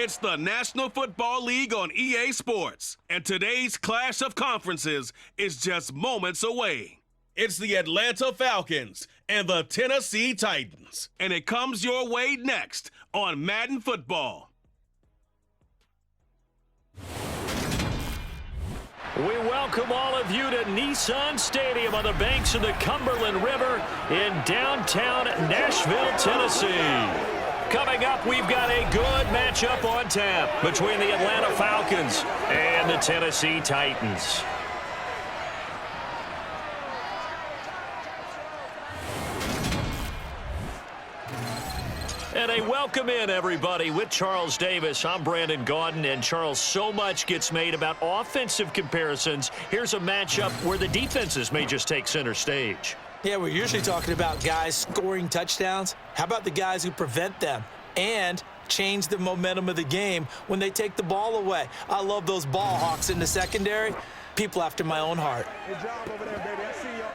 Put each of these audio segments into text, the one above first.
It's the National Football League on EA Sports, and today's clash of conferences is just moments away. It's the Atlanta Falcons and the Tennessee Titans, and it comes your way next on Madden Football. We welcome all of you to Nissan Stadium on the banks of the Cumberland River in downtown Nashville, Tennessee. Coming up, we've got a good matchup on tap between the Atlanta Falcons and the Tennessee Titans. And a welcome in, everybody, with Charles Davis. I'm Brandon Gaudin, and Charles, so much gets made about offensive comparisons. Here's a matchup where the defenses may just take center stage. Yeah, we're usually talking about guys scoring touchdowns. How about the guys who prevent them and change the momentum of the game when they take the ball away? I love those ball hawks in the secondary. People after my own heart. Good job over there, baby. I see you.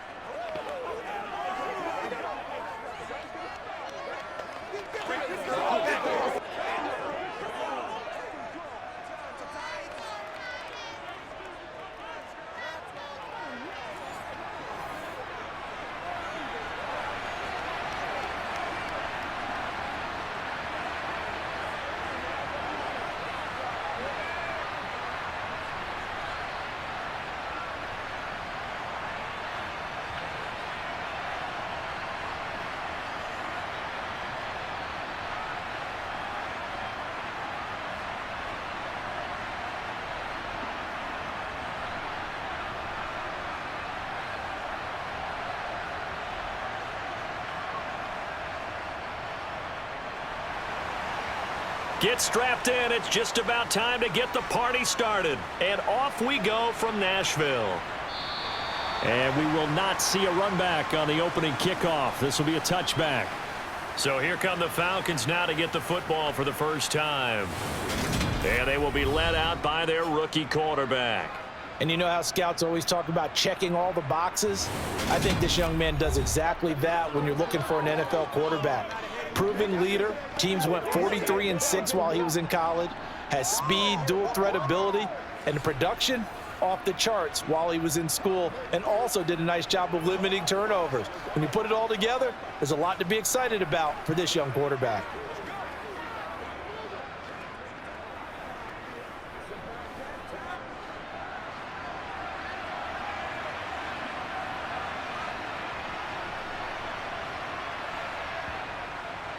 Get strapped in. It's just about time to get the party started. And off we go from Nashville. And we will not see a run back on the opening kickoff. This will be a touchback. So here come the Falcons now to get the football for the first time. And they will be led out by their rookie quarterback. And you know how scouts always talk about checking all the boxes? I think this young man does exactly that when you're looking for an NFL quarterback. Proven leader. Teams went 43-6 while he was in college. Has speed, dual threat ability, and the production off the charts while he was in school, and also did a nice job of limiting turnovers. When you put it all together, there's a lot to be excited about for this young quarterback.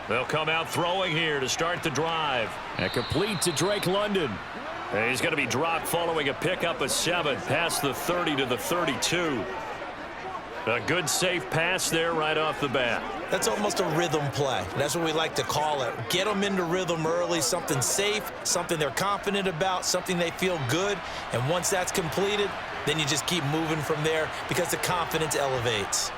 They'll come out throwing here to start the drive. And complete to Drake London. And he's going to be dropped following a pickup of 7 past the 30 to the 32. A good safe pass there right off the bat. That's almost a rhythm play. That's what we like to call it. Get them into rhythm early, something safe, something they're confident about, something they feel good. And once that's completed, then you just keep moving from there because the confidence elevates.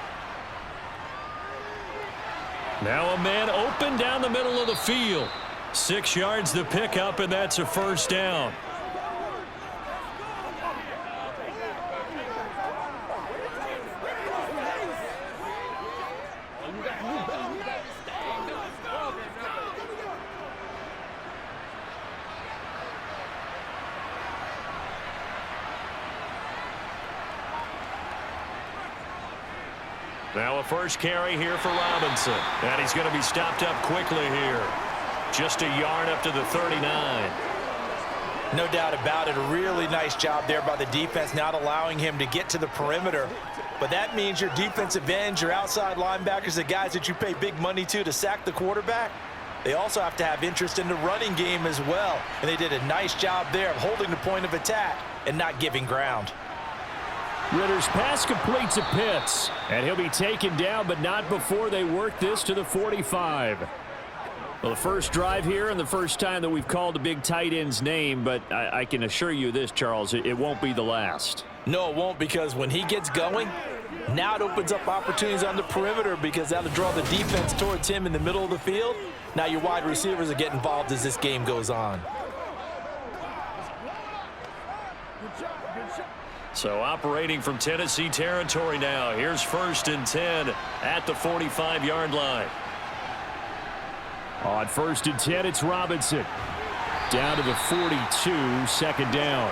Now a man open down the middle of the field. 6 yards the pickup, and that's a first down. Now a first carry here for Robinson. And he's going to be stopped up quickly here. Just a yard up to the 39. No doubt about it. A really nice job there by the defense, not allowing him to get to the perimeter. But that means your defensive ends, your outside linebackers, the guys that you pay big money to sack the quarterback, they also have to have interest in the running game as well. And they did a nice job there of holding the point of attack and not giving ground. Ritter's pass completes to Pitts, and he'll be taken down, but not before they work this to the 45. Well, the first drive here and the first time that we've called a big tight end's name, but I can assure you this, Charles, it won't be the last. No, it won't, because when he gets going, now it opens up opportunities on the perimeter because that'll draw the defense towards him in the middle of the field. Now your wide receivers will get involved as this game goes on. So operating from Tennessee territory now. Here's 1st and 10 at the 45-yard line. On 1st and 10, it's Robinson. Down to the 42, second down.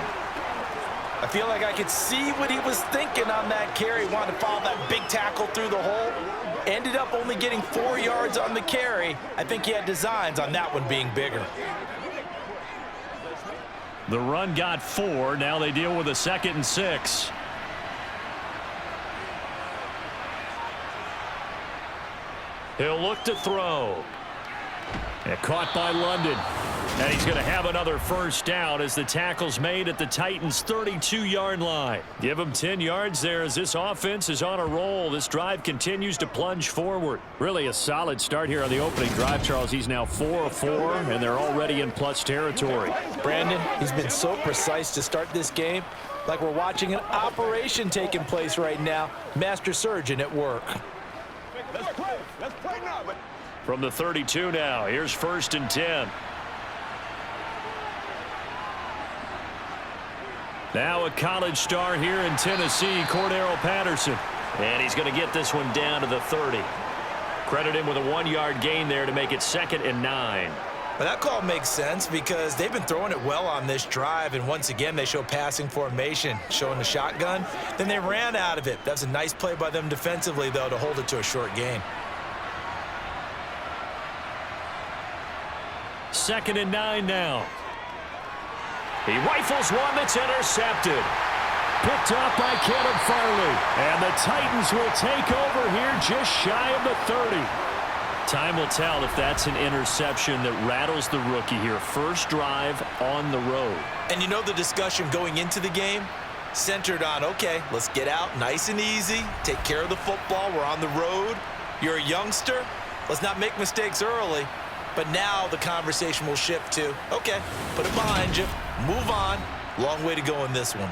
I feel like I could see what he was thinking on that carry. Wanted to follow that big tackle through the hole. Ended up only getting 4 yards on the carry. I think he had designs on that one being bigger. The run got 4. Now they deal with a 2nd and 6. He'll look to throw. And caught by London. And he's going to have another first down as the tackle's made at the Titans' 32-yard line. Give him 10 yards there as this offense is on a roll. This drive continues to plunge forward. Really a solid start here on the opening drive, Charles. He's now 4 of 4, and they're already in plus territory. Brandon, he's been so precise to start this game. Like we're watching an operation taking place right now. Master surgeon at work. Let's play now. From the 32 now, here's 1st and 10. Now a college star here in Tennessee, Cordero Patterson. And he's going to get this one down to the 30. Credit him with a 1-yard gain there to make it 2nd and 9. Well, that call makes sense because they've been throwing it well on this drive, and once again they show passing formation, showing the shotgun. Then they ran out of it. That's a nice play by them defensively, though, to hold it to a short gain. 2nd and 9 now. He rifles one that's intercepted. Picked off by Caleb Farley. And the Titans will take over here just shy of the 30. Time will tell if that's an interception that rattles the rookie here. First drive on the road. And you know the discussion going into the game centered on, okay, let's get out nice and easy, take care of the football, we're on the road. You're a youngster, let's not make mistakes early. But now the conversation will shift to, okay, put it behind you, move on. Long way to go in this one.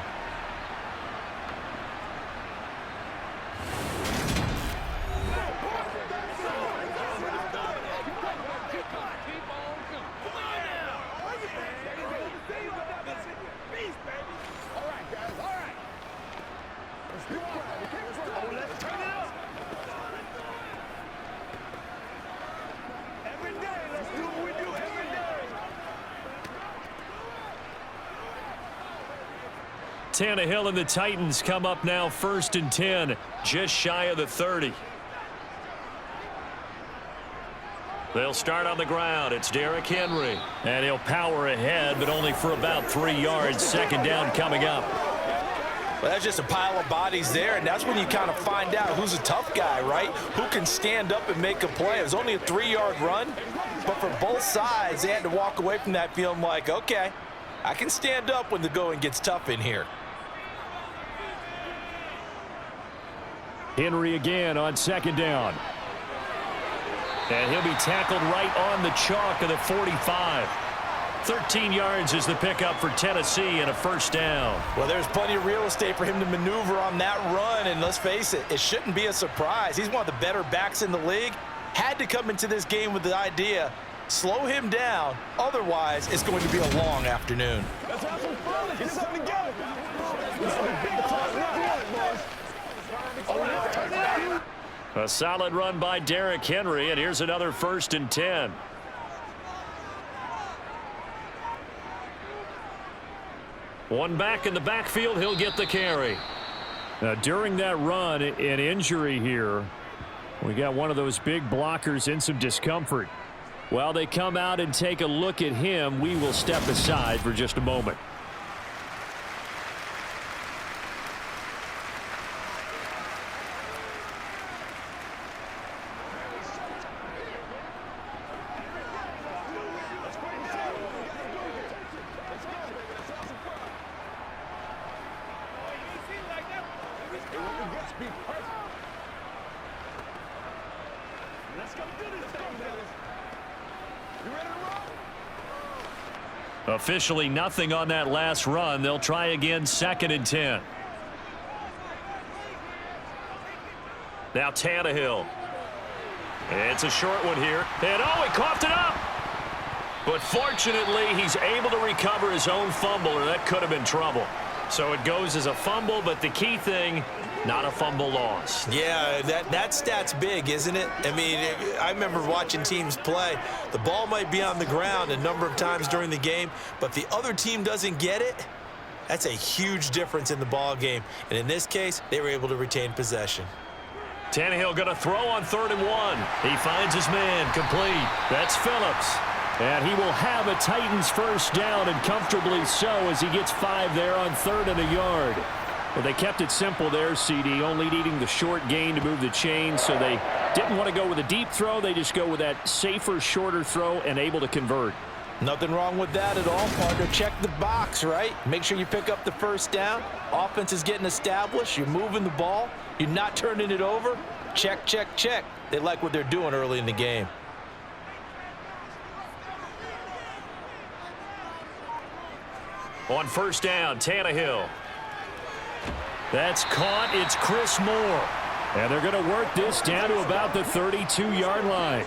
Tannehill and the Titans come up now 1st and 10, just shy of the 30. They'll start on the ground. It's Derrick Henry. And he'll power ahead, but only for about 3 yards. 2nd down coming up. Well, that's just a pile of bodies there, and that's when you kind of find out who's a tough guy, right? Who can stand up and make a play. It was only a 3-yard run, but for both sides, they had to walk away from that feeling like, okay, I can stand up when the going gets tough in here. Henry again on 2nd down. And he'll be tackled right on the chalk of the 45. 13 yards is the pickup for Tennessee and a first down. Well, there's plenty of real estate for him to maneuver on that run, and let's face it, it shouldn't be a surprise. He's one of the better backs in the league. Had to come into this game with the idea, slow him down, otherwise it's going to be a long afternoon. Let's have some fun. Get something together. A solid run by Derrick Henry, and here's another 1st and 10. One back in the backfield, he'll get the carry. Now, during that run, an injury here. We got one of those big blockers in some discomfort. While they come out and take a look at him, we will step aside for just a moment. Officially nothing on that last run. They'll try again 2nd and 10. Now Tannehill. It's a short one here. And oh, he coughed it up. But fortunately, he's able to recover his own fumble, or that could have been trouble. So it goes as a fumble, but the key thing, not a fumble loss. Yeah, that stat's big, isn't it? I mean, I remember watching teams play. The ball might be on the ground a number of times during the game, but the other team doesn't get it. That's a huge difference in the ball game. And in this case, they were able to retain possession. Tannehill going to throw on 3rd and 1. He finds his man complete. That's Phillips. And he will have a Titans first down, and comfortably so, as he gets 5 there on 3rd and a yard. Well, they kept it simple there, CD, only needing the short gain to move the chain, so they didn't want to go with a deep throw. They just go with that safer, shorter throw and able to convert. Nothing wrong with that at all, partner. Check the box, right? Make sure you pick up the first down. Offense is getting established. You're moving the ball. You're not turning it over. Check, check, check. They like what they're doing early in the game. On first down, Tannehill. That's caught. It's Chris Moore. And they're going to work this down to about the 32-yard line.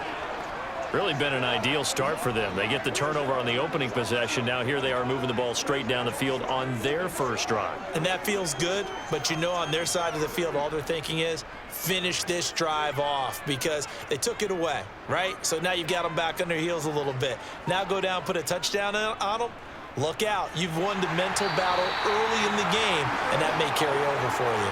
Really been an ideal start for them. They get the turnover on the opening possession. Now here they are moving the ball straight down the field on their first drive. And that feels good, but you know on their side of the field all they're thinking is finish this drive off because they took it away, right? So now you've got them back on their heels a little bit. Now go down, put a touchdown on them. Look out. You've won the mental battle early in the game, and that may carry over for you.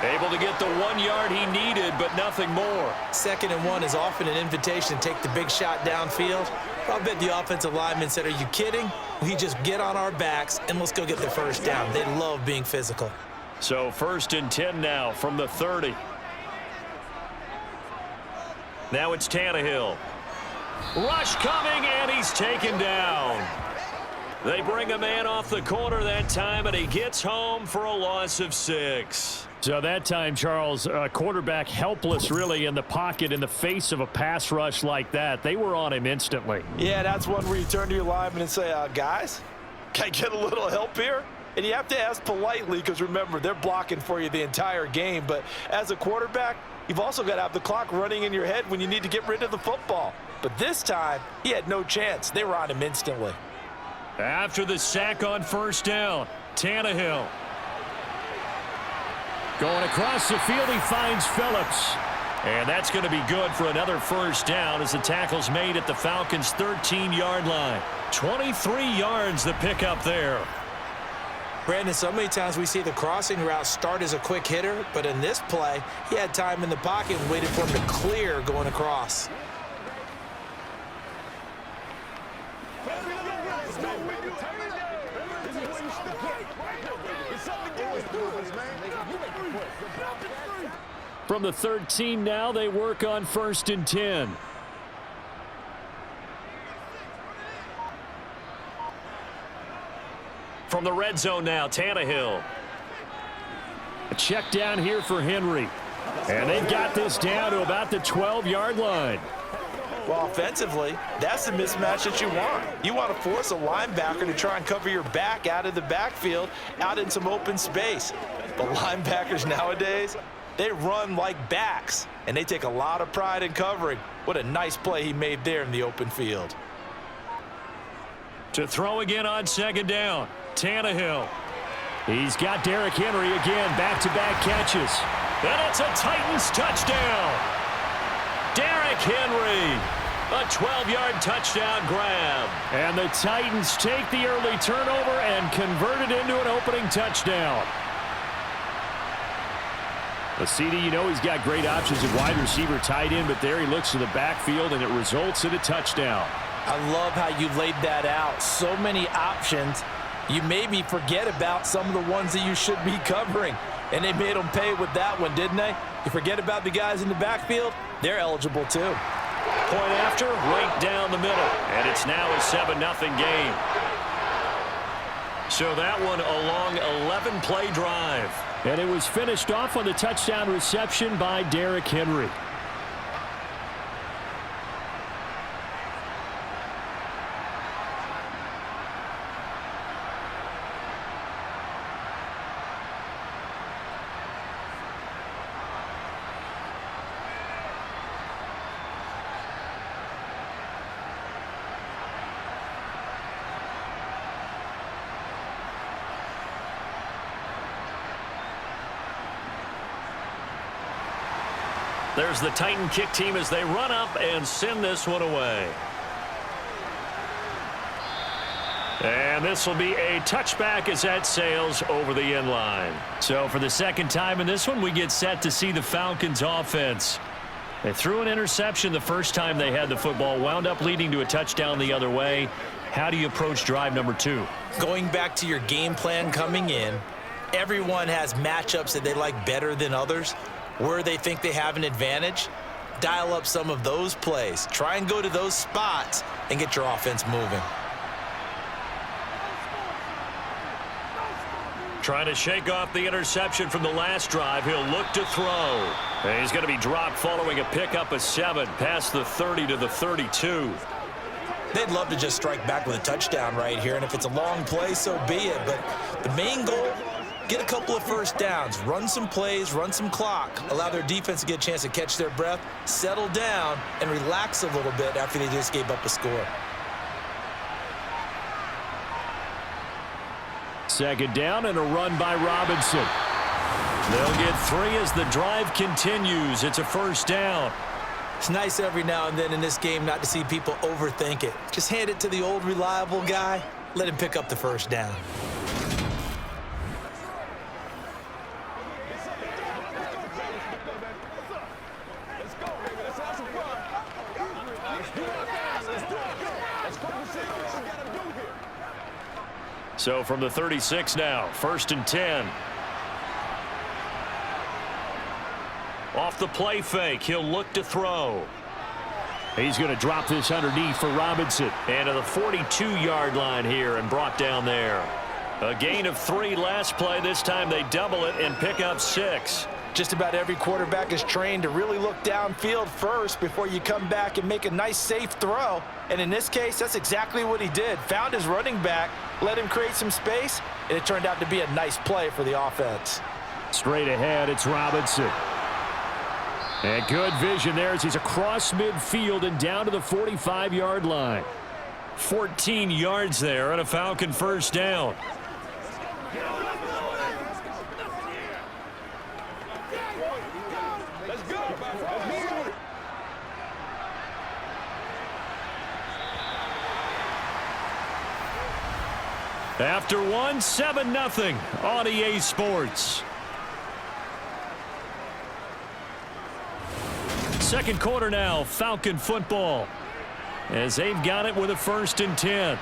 Able to get the 1 yard he needed, but nothing more. 2nd and 1 is often an invitation to take the big shot downfield. I'll bet the offensive lineman said, are you kidding? We just get on our backs and let's go get the first down. They love being physical. So 1st and 10 now from the 30. Now it's Tannehill. Rush coming, and he's taken down. They bring a man off the corner that time, and he gets home for a loss of 6. So that time, Charles, quarterback helpless really in the pocket in the face of a pass rush like that. They were on him instantly. Yeah, that's one where you turn to your lineman and say, guys, can I get a little help here? And you have to ask politely because, remember, they're blocking for you the entire game. But as a quarterback, you've also got to have the clock running in your head when you need to get rid of the football. But this time, he had no chance. They were on him instantly. After the sack on first down, Tannehill. Going across the field, he finds Phillips. And that's going to be good for another first down as the tackle's made at the Falcons' 13-yard line. 23 yards the pickup there. Brandon, so many times we see the crossing route start as a quick hitter, but in this play, he had time in the pocket and waited for him to clear going across. From the 13 now, they work on 1st and 10. From the red zone now, Tannehill. A check down here for Henry. And they've got this down to about the 12-yard line. Well, offensively, that's the mismatch that you want. You want to force a linebacker to try and cover your back out of the backfield, out in some open space. But linebackers nowadays, they run like backs, and they take a lot of pride in covering. What a nice play he made there in the open field. To throw again on 2nd down, Tannehill. He's got Derrick Henry again, back-to-back catches. And it's a Titans touchdown. Derrick Henry, a 12-yard touchdown grab. And the Titans take the early turnover and convert it into an opening touchdown. The CD, you know he's got great options at wide receiver, tight end, but there he looks to the backfield, and it results in a touchdown. I love how you laid that out. So many options. You made me forget about some of the ones that you should be covering. And they made them pay with that one, didn't they? You forget about the guys in the backfield, they're eligible too. Point after, right down the middle. And it's now a 7-0 game. So that one a long 11-play drive. And it was finished off on the touchdown reception by Derrick Henry. There's the Titan kick team as they run up and send this one away. And this will be a touchback as that sails over the end line. So for the second time in this one, we get set to see the Falcons offense. They threw an interception the first time they had the football, wound up leading to a touchdown the other way. How do you approach drive number 2? Going back to your game plan coming in, everyone has matchups that they like better than others. Where they think they have an advantage, dial up some of those plays. Try and go to those spots and get your offense moving. Trying to shake off the interception from the last drive. He'll look to throw. And he's going to be dropped following a pickup of 7 past the 30 to the 32. They'd love to just strike back with a touchdown right here, and if it's a long play, so be it. But the main goal, get a couple of first downs, run some plays, run some clock, allow their defense to get a chance to catch their breath, settle down, and relax a little bit after they just gave up a score. Second down and a run by Robinson. They'll get 3 as the drive continues. It's a first down. It's nice every now and then in this game not to see people overthink it. Just hand it to the old reliable guy. Let him pick up the first down. So from the 36 now, 1st and 10. Off the play fake, he'll look to throw. He's going to drop this underneath for Robinson. And to the 42-yard line here and brought down there. A gain of 3 last play. This time they double it and pick up 6. Just about every quarterback is trained to really look downfield first before you come back and make a nice, safe throw. And in this case, that's exactly what he did. Found his running back, let him create some space, and it turned out to be a nice play for the offense. Straight ahead, it's Robinson. And good vision there as he's across midfield and down to the 45-yard line. 14 yards there and a Falcon first down. After 1, 7-0 on EA Sports. Second quarter now, Falcon football, as they've got it with a 1st and 10.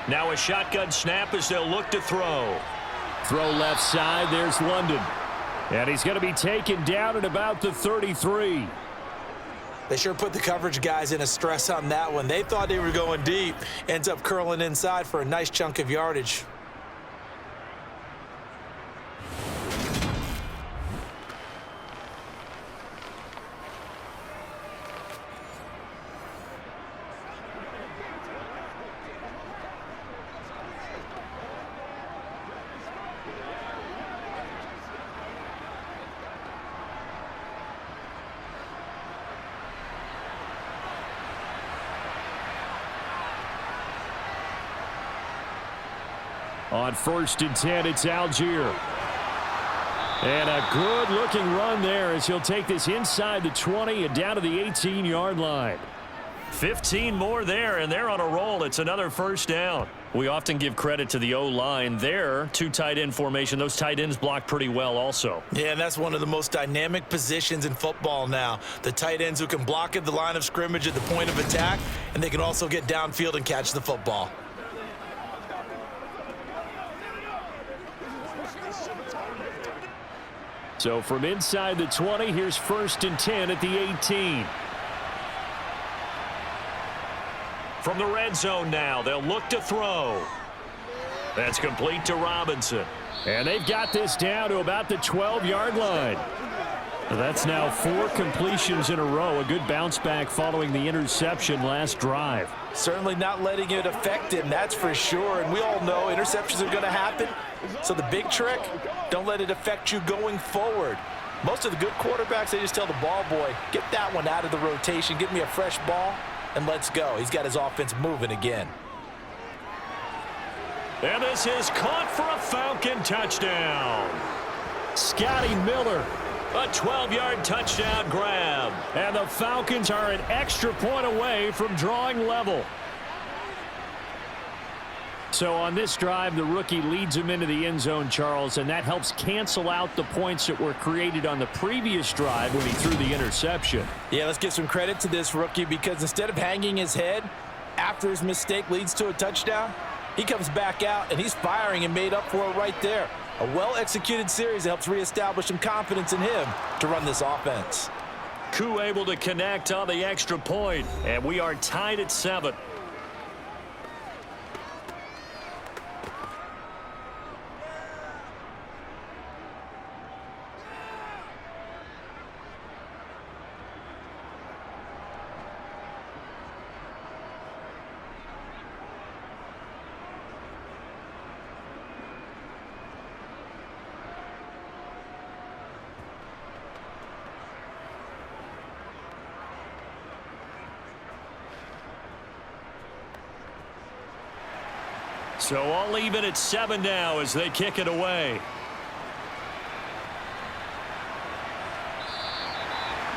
Now a shotgun snap as they'll look to throw. Throw left side, there's London. And he's going to be taken down at about the 33. They sure put the coverage guys in a stress on that one. They thought they were going deep. Ends up curling inside for a nice chunk of yardage. On 1st and 10, it's Algier. And a good-looking run there as he'll take this inside the 20 and down to the 18-yard line. 15 more there, and they're on a roll. It's another first down. We often give credit to the O-line there. 2 tight end formation. Those tight ends block pretty well also. Yeah, and that's one of the most dynamic positions in football now. The tight ends who can block at the line of scrimmage at the point of attack, and they can also get downfield and catch the football. So from inside the 20, here's 1st and 10 at the 18. From the red zone now, they'll look to throw. That's complete to Robinson. And they've got this down to about the 12-yard line. That's now 4 completions in a row. A good bounce back following the interception last drive. Certainly not letting it affect him, that's for sure. And we all know interceptions are going to happen. So the big trick, don't let it affect you going forward. Most of the good quarterbacks, they just tell the ball boy, get that one out of the rotation, give me a fresh ball, and let's go. He's got his offense moving again. And this is caught for a Falcon touchdown. Scotty Miller. A 12-yard touchdown grab. And the Falcons are an extra point away from drawing level. So on this drive, the rookie leads him into the end zone, Charles, and that helps cancel out the points that were created on the previous drive when he threw the interception. Yeah, let's give some credit to this rookie because instead of hanging his head after his mistake leads to a touchdown, he comes back out and he's firing and made up for it right there. A well-executed series that helps reestablish some confidence in him to run this offense. Koo able to connect on the extra point, and we are tied at 7. So all even at 7 now as they kick it away.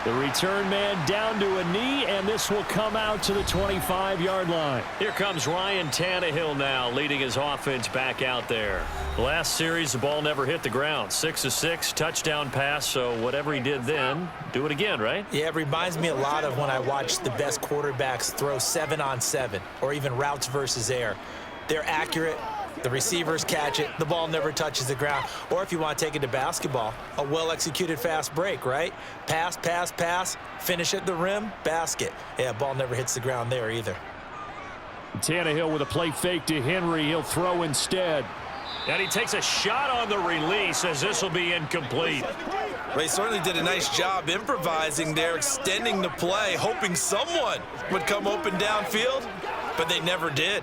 The return man down to a knee, and this will come out to the 25-yard line. Here comes Ryan Tannehill now, leading his offense back out there. Last series, the ball never hit the ground. 6 of 6, touchdown pass, so whatever he did then, do it again, right? Yeah, it reminds me a lot of when I watch the best quarterbacks throw 7-on-7 or even routes versus air. They're accurate. The receivers catch it. The ball never touches the ground. Or if you want to take it to basketball, a well-executed fast break, right? Pass, pass, pass, finish at the rim, basket. Yeah, ball never hits the ground there either. Tannehill with a play fake to Henry. He'll throw instead. And he takes a shot on the release as this will be incomplete. Well, he certainly did a nice job improvising there, extending the play, hoping someone would come open downfield, but they never did.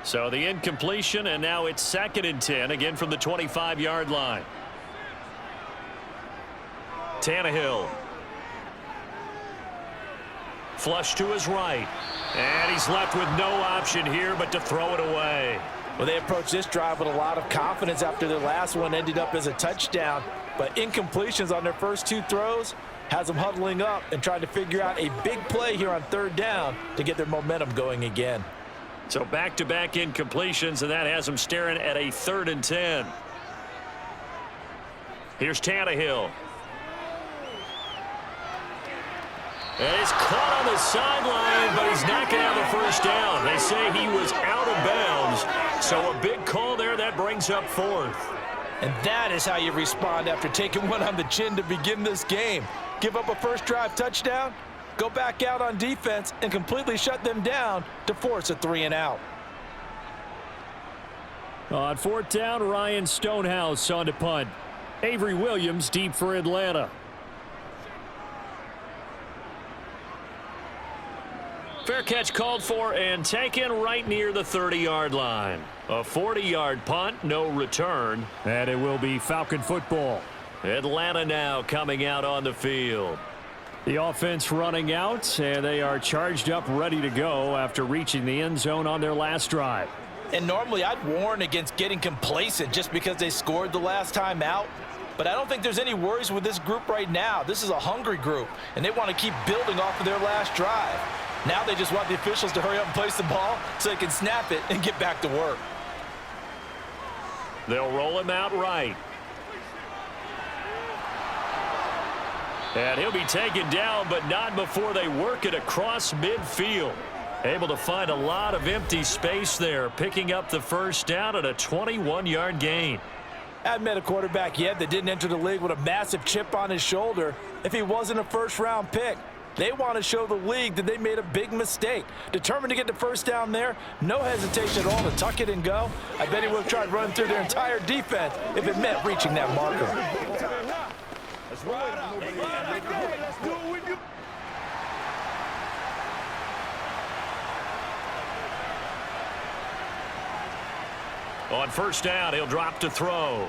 So the incompletion, and now it's 2nd and 10, again from the 25-yard line. Tannehill. Flush to his right. And he's left with no option here but to throw it away. Well, they approached this drive with a lot of confidence after their last one ended up as a touchdown. But incompletions on their first 2 throws has them huddling up and trying to figure out a big play here on 3rd down to get their momentum going again. So back-to-back incompletions, and that has them staring at a 3rd and 10. Here's Tannehill. And he's caught on the sideline, but he's not going to have a first down. They say he was out of bounds. So a big call there that brings up 4th. And that is how you respond after taking one on the chin to begin this game. Give up a first drive touchdown, go back out on defense, and completely shut them down to force a 3-and-out. On 4th down, Ryan Stonehouse on to punt. Avery Williams deep for Atlanta. Fair catch called for and taken right near the 30-yard line. A 40-yard punt, no return, and it will be Falcon football. Atlanta now coming out on the field. The offense running out, and they are charged up, ready to go after reaching the end zone on their last drive. And normally I'd warn against getting complacent just because they scored the last time out. But I don't think there's any worries with this group right now. This is a hungry group, and they want to keep building off of their last drive. Now they just want the officials to hurry up and place the ball so they can snap it and get back to work. They'll roll him out right. And he'll be taken down, but not before they work it across midfield. Able to find a lot of empty space there, picking up the first down at a 21-yard gain. I haven't met a quarterback yet that didn't enter the league with a massive chip on his shoulder if he wasn't a first-round pick. They want to show the league that they made a big mistake. Determined to get the first down there, no hesitation at all to tuck it and go. I bet he would have tried running through their entire defense if it meant reaching that marker. Let's ride out. Let's do it with you. On first down, he'll drop to throw.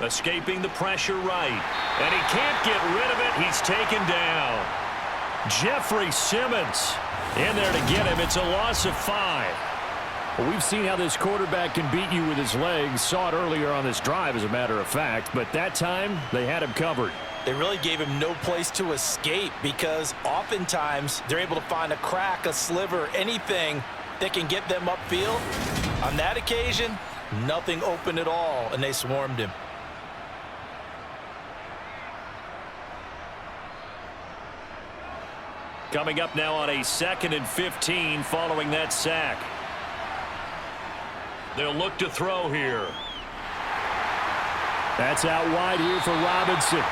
Escaping the pressure right. And he can't get rid of it. He's taken down. Jeffrey Simmons in there to get him. It's a loss of 5. Well, we've seen how this quarterback can beat you with his legs. Saw it earlier on this drive, as a matter of fact. But that time, they had him covered. They really gave him no place to escape because oftentimes they're able to find a crack, a sliver, anything that can get them upfield. On that occasion, nothing open at all, and they swarmed him. Coming up now on a 2nd and 15 following that sack. They'll look to throw here. That's out wide here for Robinson.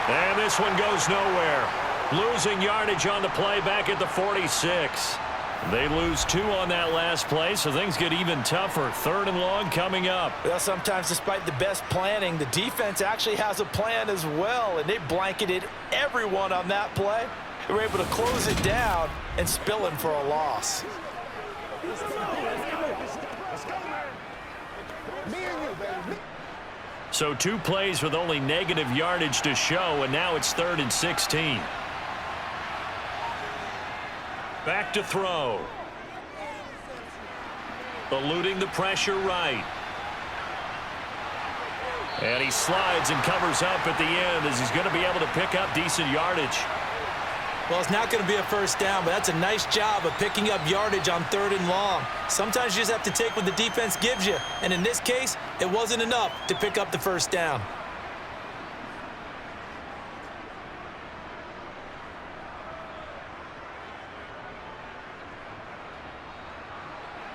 And this one goes nowhere. Losing yardage on the play back at the 46. They lose 2 on that last play, so things get even tougher. 3rd and long coming up. Well, sometimes despite the best planning, the defense actually has a plan as well, and they blanketed everyone on that play. They were able to close it down and spill him for a loss. So 2 plays with only negative yardage to show, and now it's 3rd and 16. Back to throw. Eluding the pressure right. And he slides and covers up at the end as he's going to be able to pick up decent yardage. Well, it's not going to be a first down, but that's a nice job of picking up yardage on 3rd and long. Sometimes you just have to take what the defense gives you, and in this case, it wasn't enough to pick up the first down.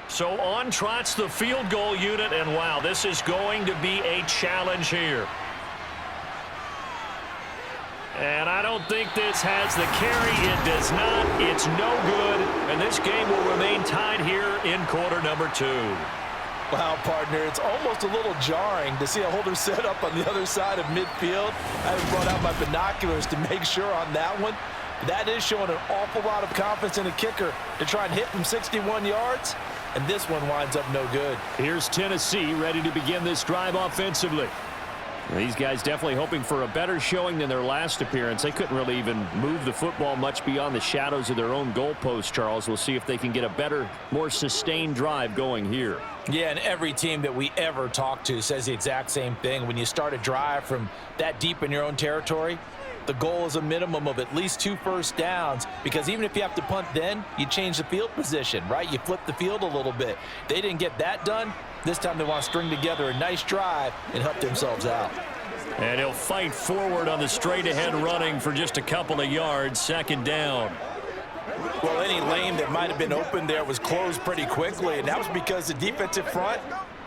So on trots the field goal unit, and wow, this is going to be a challenge here. And I don't think this has the carry. It does not. It's no good. And this game will remain tied here in quarter number 2. Wow, partner, it's almost a little jarring to see a holder set up on the other side of midfield. I haven't brought out my binoculars to make sure on that one. That is showing an awful lot of confidence in a kicker to try and hit from 61 yards. And this one winds up no good. Here's Tennessee ready to begin this drive offensively. These guys definitely hoping for a better showing than their last appearance. They couldn't really even move the football much beyond the shadows of their own goalpost, Charles. We'll see if they can get a better, more sustained drive going here. Yeah, and every team that we ever talk to says the exact same thing. When you start a drive from that deep in your own territory, the goal is a minimum of at least 2 first downs, because even if you have to punt then, you change the field position, right? You flip the field a little bit. They didn't get that done. This time they want to string together a nice drive and help themselves out. And he'll fight forward on the straight-ahead running for just a couple of yards. 2nd down. Well, any lane that might have been open there was closed pretty quickly, and that was because the defensive front,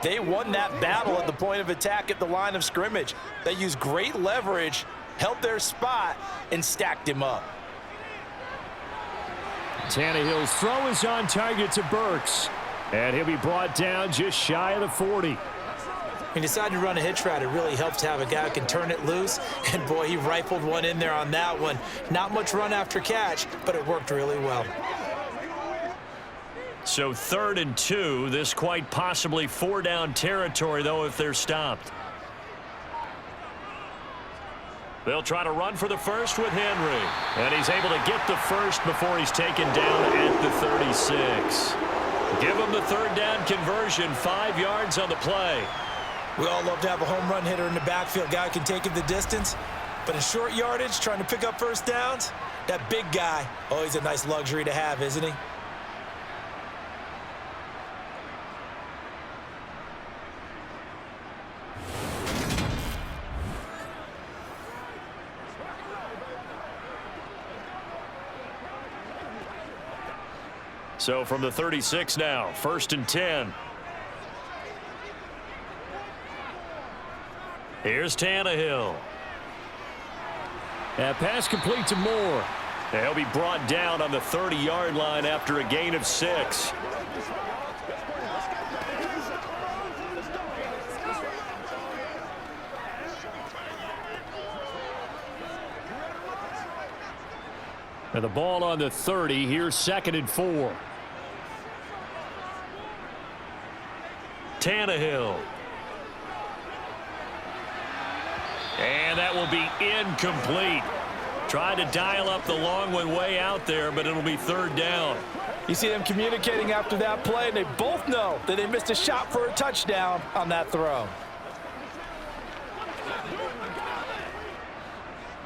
they won that battle at the point of attack at the line of scrimmage. They used great leverage, held their spot, and stacked him up. Tannehill's throw is on target to Burks. And he'll be brought down just shy of the 40. He decided to run a hitch route. It really helps to have a guy who can turn it loose. And, boy, he rifled one in there on that one. Not much run after catch, but it worked really well. So 3rd and 2. This quite possibly 4-down territory, though, if they're stopped. They'll try to run for the first with Henry. And he's able to get the first before he's taken down at the 36. Give him the 3rd down conversion, 5 yards on the play. We all love to have a home run hitter in the backfield. Guy can take it the distance. But in short yardage, trying to pick up first downs, that big guy, oh, he's a nice luxury to have, isn't he? So from the 36 now, 1st and 10. Here's Tannehill. That pass complete to Moore. And he'll be brought down on the 30-yard line after a gain of 6. And the ball on the 30. Here's 2nd and 4. Tannehill. And that will be incomplete. Tried to dial up the long one way out there, but it'll be 3rd down. You see them communicating after that play, and they both know that they missed a shot for a touchdown on that throw.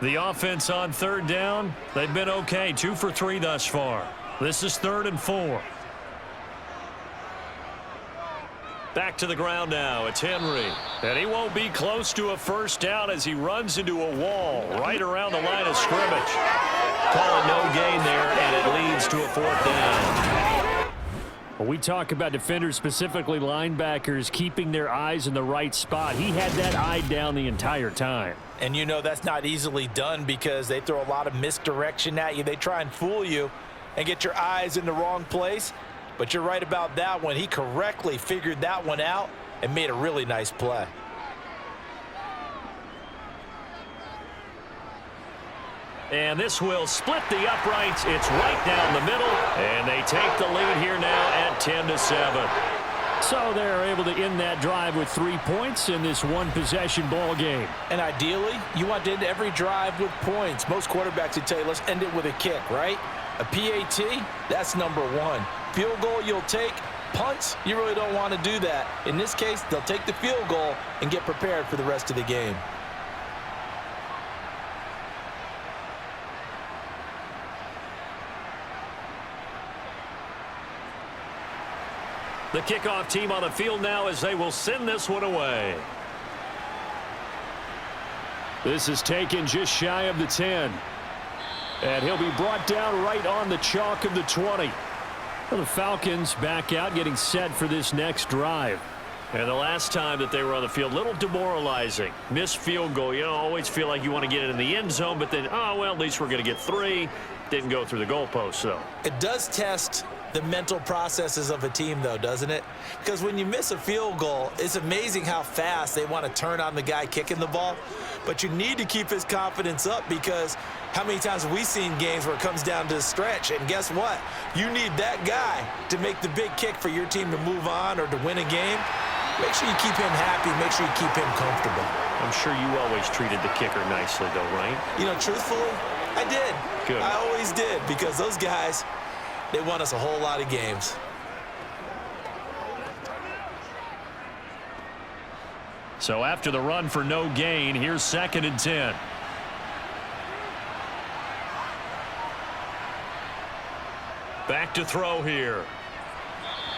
The offense on third down, they've been okay. 2 for 3 thus far. This is 3rd and 4. Back to the ground now. It's Henry. And he won't be close to a first down as he runs into a wall right around the line of scrimmage. Call it no gain there, and it leads to a 4th down. When we talk about defenders, specifically linebackers, keeping their eyes in the right spot, he had that eye down the entire time. And you know that's not easily done because they throw a lot of misdirection at you. They try and fool you and get your eyes in the wrong place. But you're right about that one. He correctly figured that one out and made a really nice play. And this will split the uprights. It's right down the middle. And they take the lead here now at 10-7. So they're able to end that drive with 3 points in this one-possession ball game. And ideally, you want to end every drive with points. Most quarterbacks would tell you, let's end it with a kick, right? A PAT, that's number 1. Field goal you'll take. Punts, you really don't want to do that. In this case, they'll take the field goal and get prepared for the rest of the game. The kickoff team on the field now as they will send this one away. This is taken just shy of the 10. And he'll be brought down right on the chalk of the 20. Well, the Falcons back out, getting set for this next drive. And the last time that they were on the field, a little demoralizing. Missed field goal. You know, always feel like you want to get it in the end zone, but then, oh, well, at least we're going to get 3. Didn't go through the goalpost, though. It does test the mental processes of a team, though, doesn't it? Because when you miss a field goal, it's amazing how fast they want to turn on the guy kicking the ball. But you need to keep his confidence up because how many times have we seen games where it comes down to the stretch? And guess what? You need that guy to make the big kick for your team to move on or to win a game. Make sure you keep him happy. Make sure you keep him comfortable. I'm sure you always treated the kicker nicely, though, right? You know, truthfully, I did. Good. I always did because those guys, they won us a whole lot of games. So after the run for no gain, here's 2nd and 10. Back to throw here.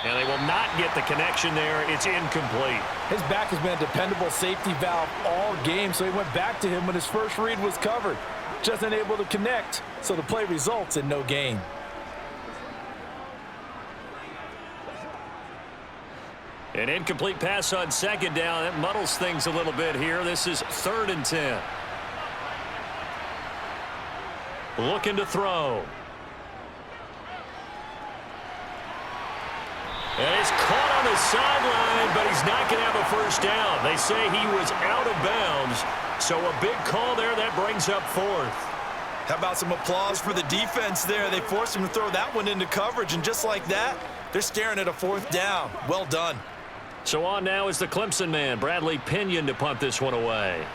And they will not get the connection there. It's incomplete. His back has been a dependable safety valve all game, so he went back to him when his first read was covered. Just unable to connect, so the play results in no gain. An incomplete pass on 2nd down. That muddles things a little bit here. This is 3rd and 10. Looking to throw. And it's caught on the sideline, but he's not going to have a first down. They say he was out of bounds, so a big call there that brings up 4th. How about some applause for the defense there? They forced him to throw that one into coverage, and just like that, they're staring at a 4th down. Well done. So on now is the Clemson man, Bradley Pinion, to punt this one away.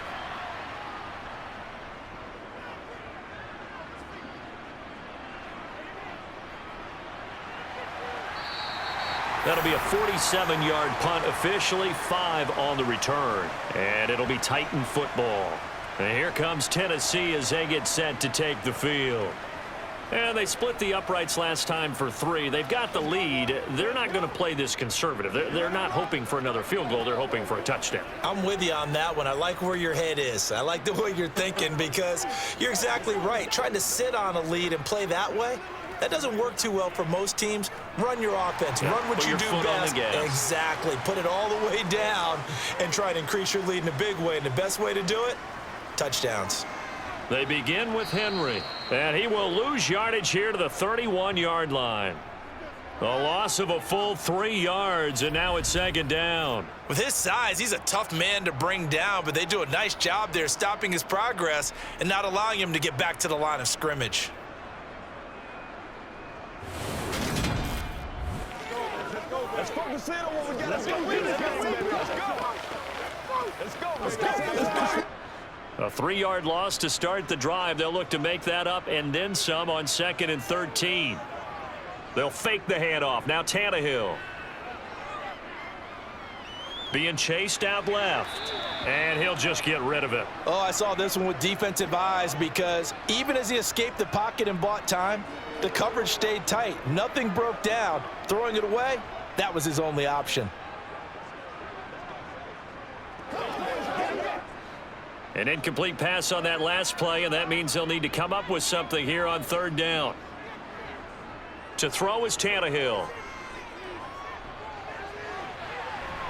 That'll be a 47-yard punt, officially 5 on the return. And it'll be Titan football. And here comes Tennessee as they get set to take the field. And they split the uprights last time for 3. They've got the lead. They're not going to play this conservative. They're not hoping for another field goal. They're hoping for a touchdown. I'm with you on that one. I like where your head is. I like the way you're thinking because you're exactly right. Trying to sit on a lead and play that way, that doesn't work too well for most teams. Run your offense. Yeah, run what you do best. Exactly. Put it all the way down and try to increase your lead in a big way. And the best way to do it, touchdowns. They begin with Henry, and he will lose yardage here to the 31-yard line. A loss of a full 3 yards, and now it's 2nd down. With his size, he's a tough man to bring down, but they do a nice job there stopping his progress and not allowing him to get back to the line of scrimmage. Let's focus in on what we got. Let's go. Let's go. A 3-yard loss to start the drive. They'll look to make that up and then some on 2nd and 13. They'll fake the handoff. Now Tannehill. Being chased out left. And he'll just get rid of it. Oh, I saw this one with defensive eyes because even as he escaped the pocket and bought time, the coverage stayed tight. Nothing broke down. Throwing it away, that was his only option. An incomplete pass on that last play, and that means they'll need to come up with something here on third down. To throw is Tannehill.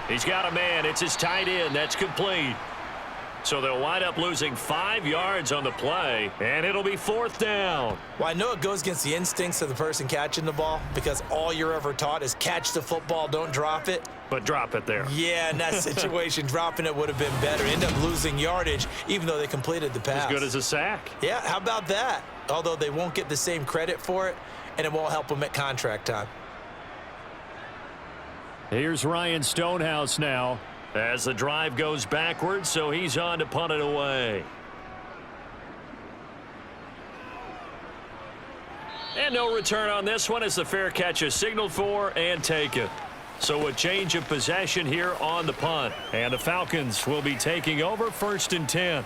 He's got a man. It's his tight end. That's complete. So they'll wind up losing 5 yards on the play, and it'll be fourth down. Well, I know it goes against the instincts of the person catching the ball because all you're ever taught is catch the football, don't drop it. But drop it there. Yeah, in that situation, dropping it would have been better. End up losing yardage, even though they completed the pass. As good as a sack. Yeah, how about that? Although they won't get the same credit for it, and it won't help them at contract time. Here's Ryan Stonehouse now. As the drive goes backwards, so he's on to punt it away. And no return on this one as the fair catch is signaled for and taken. So a change of possession here on the punt. And the Falcons will be taking over 1st and 10.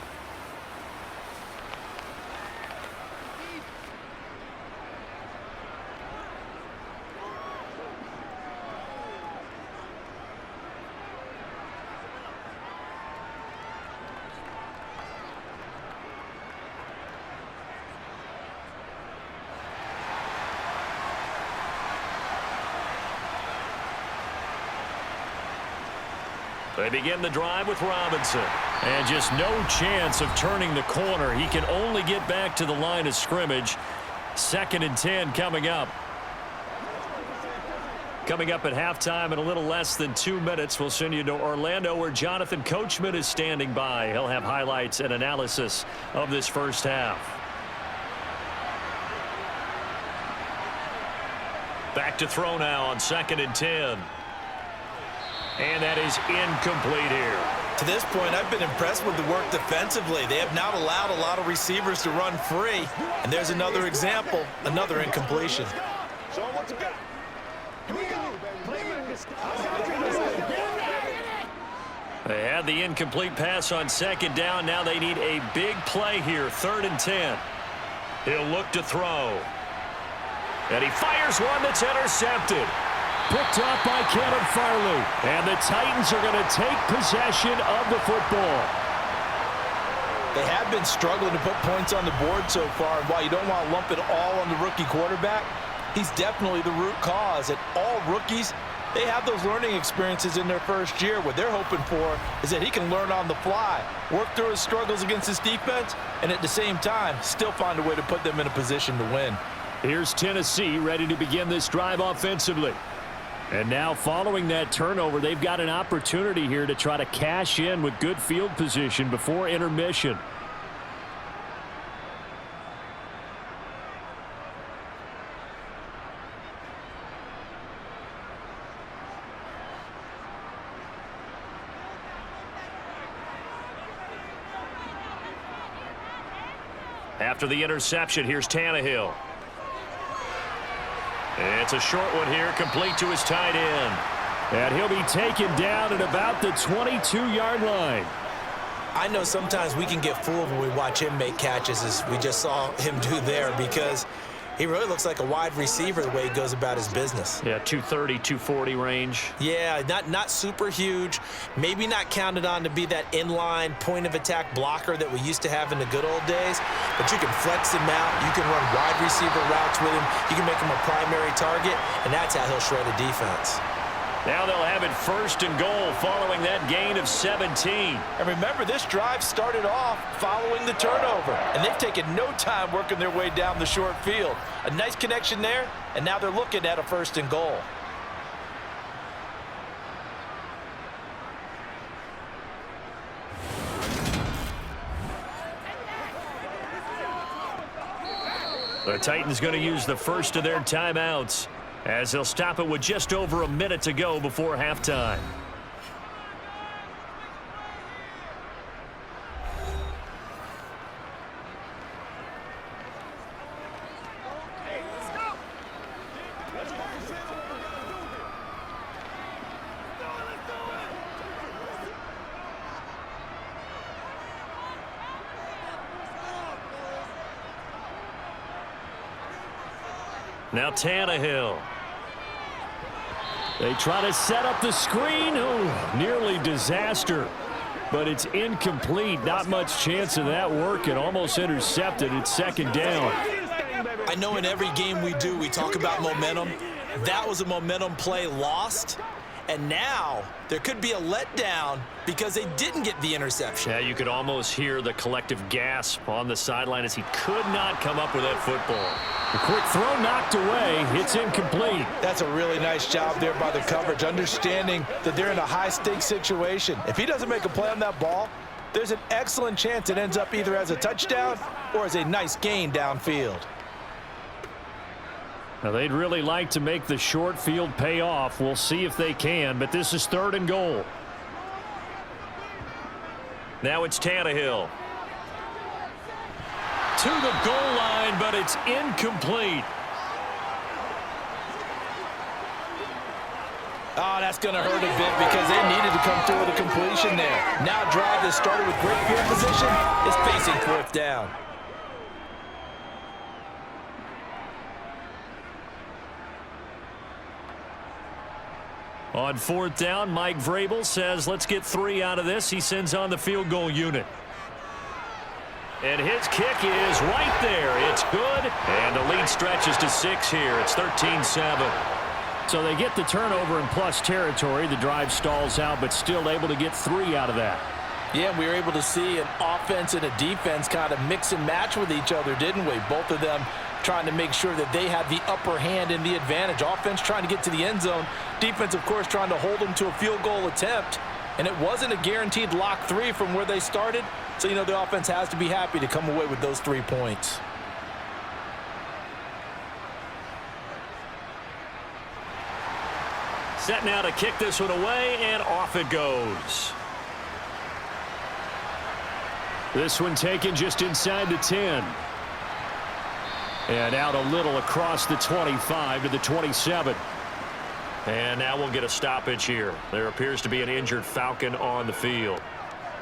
They begin the drive with Robinson. And just no chance of turning the corner. He can only get back to the line of scrimmage. 2nd and 10 coming up. Coming up at halftime in a little less than 2 minutes, we'll send you to Orlando where Jonathan Coachman is standing by. He'll have highlights and analysis of this first half. Back to throw now on 2nd and 10. And that is incomplete here. To this point, I've been impressed with the work defensively. They have not allowed a lot of receivers to run free. And there's another example, another incompletion. Show 'em what you got. Here we go. They had the incomplete pass on 2nd down. Now they need a big play here. 3rd and 10. He'll look to throw. And he fires one that's intercepted. Picked up by Kevin Farley. And the Titans are going to take possession of the football. They have been struggling to put points on the board so far. And while you don't want to lump it all on the rookie quarterback, he's definitely the root cause. And all rookies, they have those learning experiences in their first year. What they're hoping for is that he can learn on the fly, work through his struggles against his defense, and at the same time, still find a way to put them in a position to win. Here's Tennessee ready to begin this drive offensively. And now following that turnover, they've got an opportunity here to try to cash in with good field position before intermission. After the interception, here's Tannehill. It's a short one here, complete to his tight end. And he'll be taken down at about the 22-yard line. I know sometimes we can get fooled when we watch him make catches, as we just saw him do there, because he really looks like a wide receiver the way he goes about his business. Yeah, 230, 240 range. Yeah, not super huge. Maybe not counted on to be that inline point-of-attack blocker that we used to have in the good old days. But you can flex him out. You can run wide receiver routes with him. You can make him a primary target, and that's how he'll shred a defense. Now they'll have it 1st and goal following that gain of 17. And remember, this drive started off following the turnover, and they've taken no time working their way down the short field. A nice connection there, and now they're looking at a 1st and goal. The Titans going to use the first of their timeouts, as they'll stop it with just over a minute to go before halftime. Let's Now Tannehill. They try to set up the screen. Oh, nearly disaster. But it's incomplete. Not much chance of that working. Almost intercepted. It's second down. I know in every game we do, we talk about momentum. That was a momentum play lost. And now there could be a letdown because they didn't get the interception. Yeah, you could almost hear the collective gasp on the sideline as he could not come up with that football. A quick throw knocked away. It's incomplete. That's a really nice job there by the coverage, understanding that they're in a high-stakes situation. If he doesn't make a play on that ball, there's an excellent chance it ends up either as a touchdown or as a nice gain downfield. Now, they'd really like to make the short field pay off. We'll see if they can, but this is 3rd and goal. Now it's Tannehill. To the goal line, but it's incomplete. Oh, that's going to hurt a bit because they needed to come through with a completion there. Now drive that started with great field position is facing 4th down. On 4th down, Mike Vrabel says, let's get 3 out of this. He sends on the field goal unit. And his kick is right there. It's good. And the lead stretches to 6 here. It's 13-7. So they get the turnover in plus territory. The drive stalls out, but still able to get 3 out of that. Yeah, we were able to see an offense and a defense kind of mix and match with each other, didn't we? Both of them trying to make sure that they had the upper hand and the advantage. Offense trying to get to the end zone. Defense, of course, trying to hold them to a field goal attempt. And it wasn't a guaranteed lock 3 from where they started. So, you know, the offense has to be happy to come away with those 3 points. Set now to kick this one away, and off it goes. This one taken just inside the 10. And out a little across the 25 to the 27. And now we'll get a stoppage here. There appears to be an injured Falcon on the field.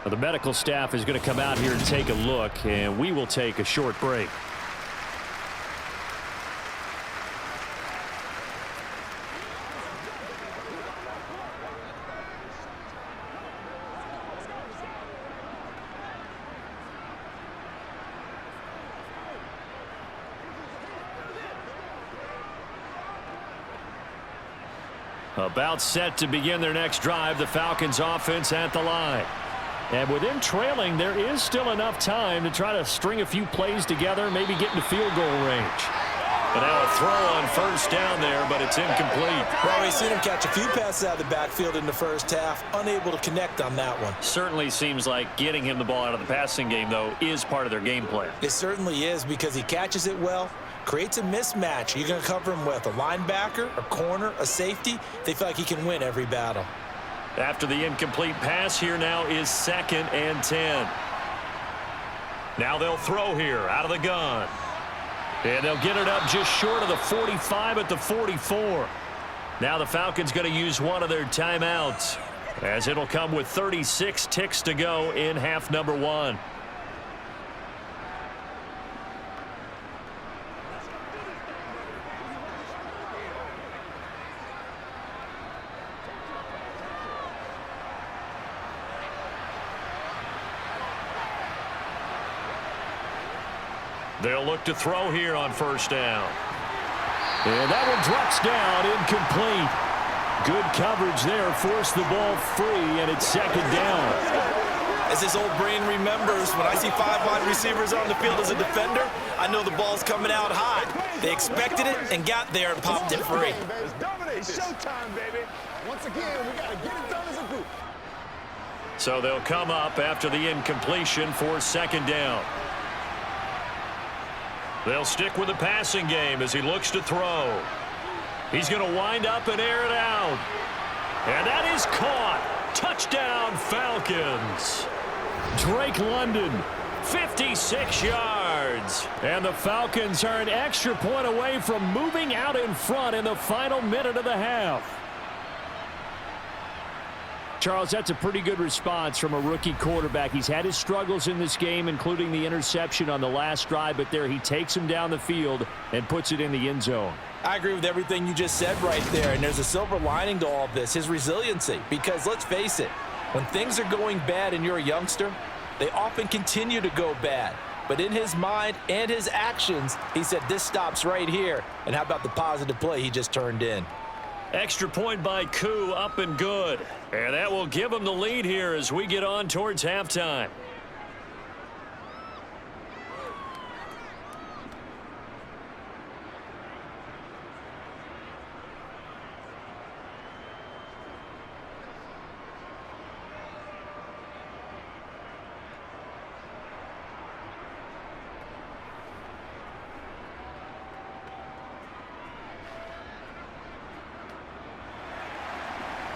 Well, the medical staff is going to come out here and take a look, and we will take a short break. About set to begin their next drive, the Falcons offense at the line. And with them trailing, there is still enough time to try to string a few plays together, maybe get into field goal range. And now a throw on 1st down there, but it's incomplete. Well, we've seen him catch a few passes out of the backfield in the first half, unable to connect on that one. Certainly seems like getting him the ball out of the passing game, though, is part of their game plan. It certainly is because he catches it well, creates a mismatch. You're going to cover him with a linebacker, a corner, a safety. They feel like he can win every battle. After the incomplete pass, here now is 2nd and 10. Now they'll throw here out of the gun. And they'll get it up just short of the 45 at the 44. Now the Falcons going to use one of their timeouts, as it'll come with 36 ticks to go in half number 1. They'll look to throw here on 1st down. And that one drops down, incomplete. Good coverage there, forced the ball free, and it's 2nd down. As his old brain remembers, when I see 5 wide receivers on the field as a defender, I know the ball's coming out hot. They expected it and got there and popped it free. It's showtime, baby. Once again, we got to get it done as a group. So they'll come up after the incompletion for 2nd down. They'll stick with the passing game as he looks to throw. He's going to wind up and air it out. And that is caught. Touchdown, Falcons. Drake London, 56 yards. and the Falcons are an extra point away from moving out in front in the final minute of the half. Charles, that's a pretty good response from a rookie quarterback. He's had his struggles in this game, including the interception on the last drive, but there he takes him down the field and puts it in the end zone. I agree with everything you just said right there, and there's a silver lining to all of this, his resiliency. Because let's face it, when things are going bad and you're a youngster, they often continue to go bad. But in his mind and his actions, he said, this stops right here. And how about the positive play he just turned in? Extra point by Koo, up and good. And that will give him the lead here as we get on towards halftime.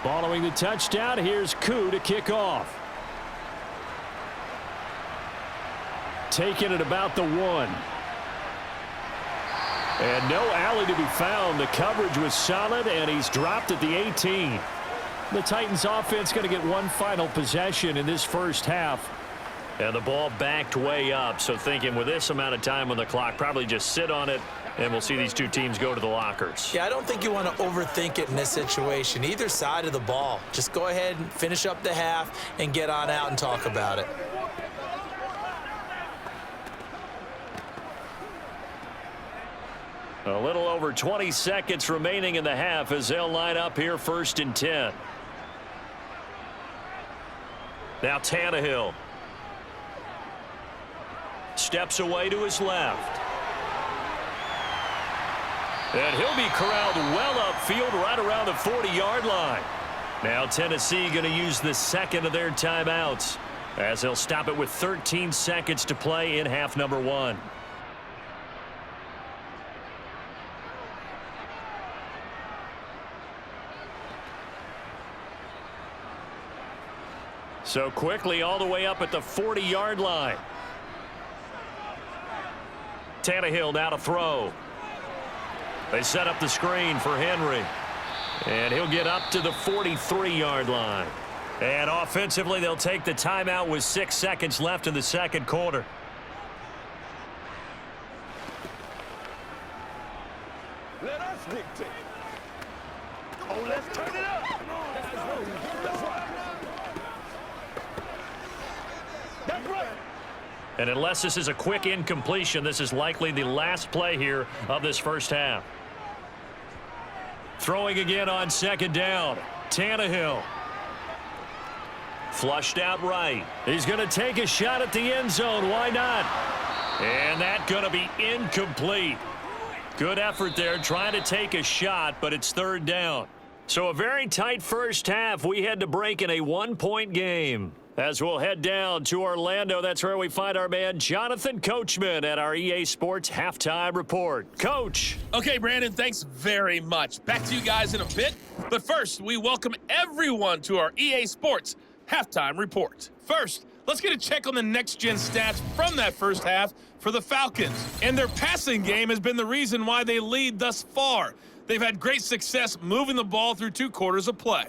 Following the touchdown, here's Koo to kick off. Taking it about the 1. And no alley to be found. The coverage was solid, and he's dropped at the 18. The Titans offense going to get one final possession in this first half. And the ball backed way up, so thinking with this amount of time on the clock, probably just sit on it, and we'll see these two teams go to the lockers. Yeah, I don't think you want to overthink it in this situation. Either side of the ball. Just go ahead and finish up the half and get on out and talk about it. A little over 20 seconds remaining in the half as they'll line up here 1st and 10. Now Tannehill. Steps away to his left. And he'll be corralled well upfield right around the 40-yard line. Now Tennessee going to use the second of their timeouts as they'll stop it with 13 seconds to play in half number 1. So quickly all the way up at the 40-yard line. Tannehill now to throw. They set up the screen for Henry. And he'll get up to the 43-yard line. And offensively, they'll take the timeout with 6 seconds left in the second quarter. Let us dictate. Oh, let's turn it up. That's right. That's right. And unless this is a quick incompletion, this is likely the last play here of this first half. Throwing again on second down. Tannehill. Flushed out right. He's going to take a shot at the end zone. Why not? And that's going to be incomplete. Good effort there trying to take a shot, but it's third down. So a very tight first half. We had to break in a one-point game. As we'll head down to Orlando, that's where we find our man Jonathan Coachman at our EA Sports Halftime Report. Coach. Okay, Brandon, thanks very much. Back to you guys in a bit. But first, we welcome everyone to our EA Sports Halftime Report. First, let's get a check on the next-gen stats from that first half for the Falcons. And their passing game has been the reason why they lead thus far. They've had great success moving the ball through 2 quarters of play.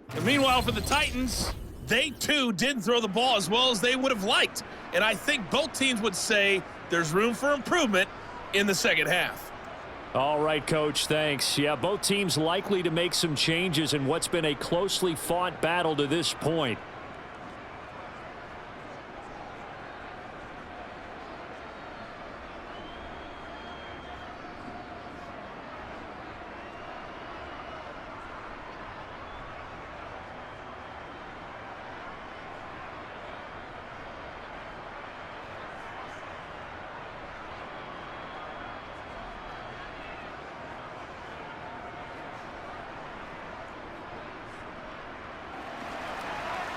And meanwhile, for the Titans, they, too, didn't throw the ball as well as they would have liked. And I think both teams would say there's room for improvement in the second half. All right, Coach, thanks. Yeah, both teams likely to make some changes in what's been a closely fought battle to this point.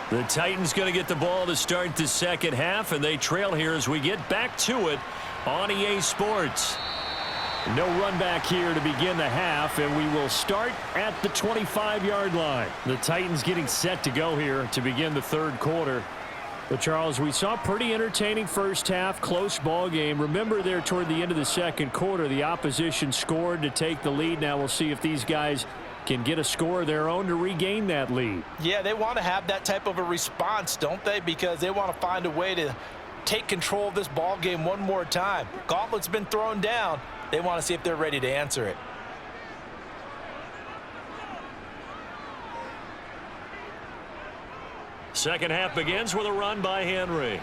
The Titans going to get the ball to start the second half, and they trail here as we get back to it on EA Sports. No run back here to begin the half, and we will start at the 25-yard line. The Titans getting set to go here to begin the third quarter. But, Charles, we saw a pretty entertaining first half, close ball game. Remember there toward the end of the second quarter, the opposition scored to take the lead. Now we'll see if these guys can get a score of their own to regain that lead. Yeah, they want to have that type of a response, don't they? Because they want to find a way to take control of this ball game one more time. Gauntlet's been thrown down. They want to see if they're ready to answer it. Second half begins with a run by Henry.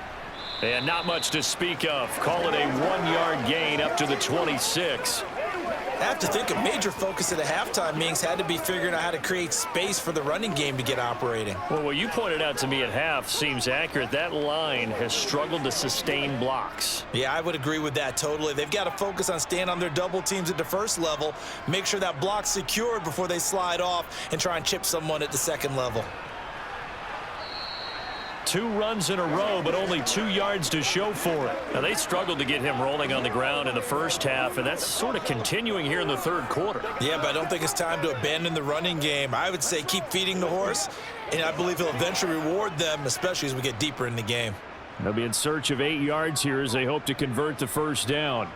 And not much to speak of. Call it a 1-yard gain up to the 26. I have to think a major focus at the halftime meetings had to be figuring out how to create space for the running game to get operating. Well, what you pointed out to me at half seems accurate. That line has struggled to sustain blocks. Yeah, I would agree with that totally. They've got to focus on staying on their double teams at the first level, make sure that block's secured before they slide off and try and chip someone at the second level. 2 runs in a row, but only 2 yards to show for it. Now, they struggled to get him rolling on the ground in the first half, and that's sort of continuing here in the third quarter. Yeah, but I don't think it's time to abandon the running game. I would say keep feeding the horse, and I believe he'll eventually reward them, especially as we get deeper in the game. They'll be in search of 8 yards here as they hope to convert the first down.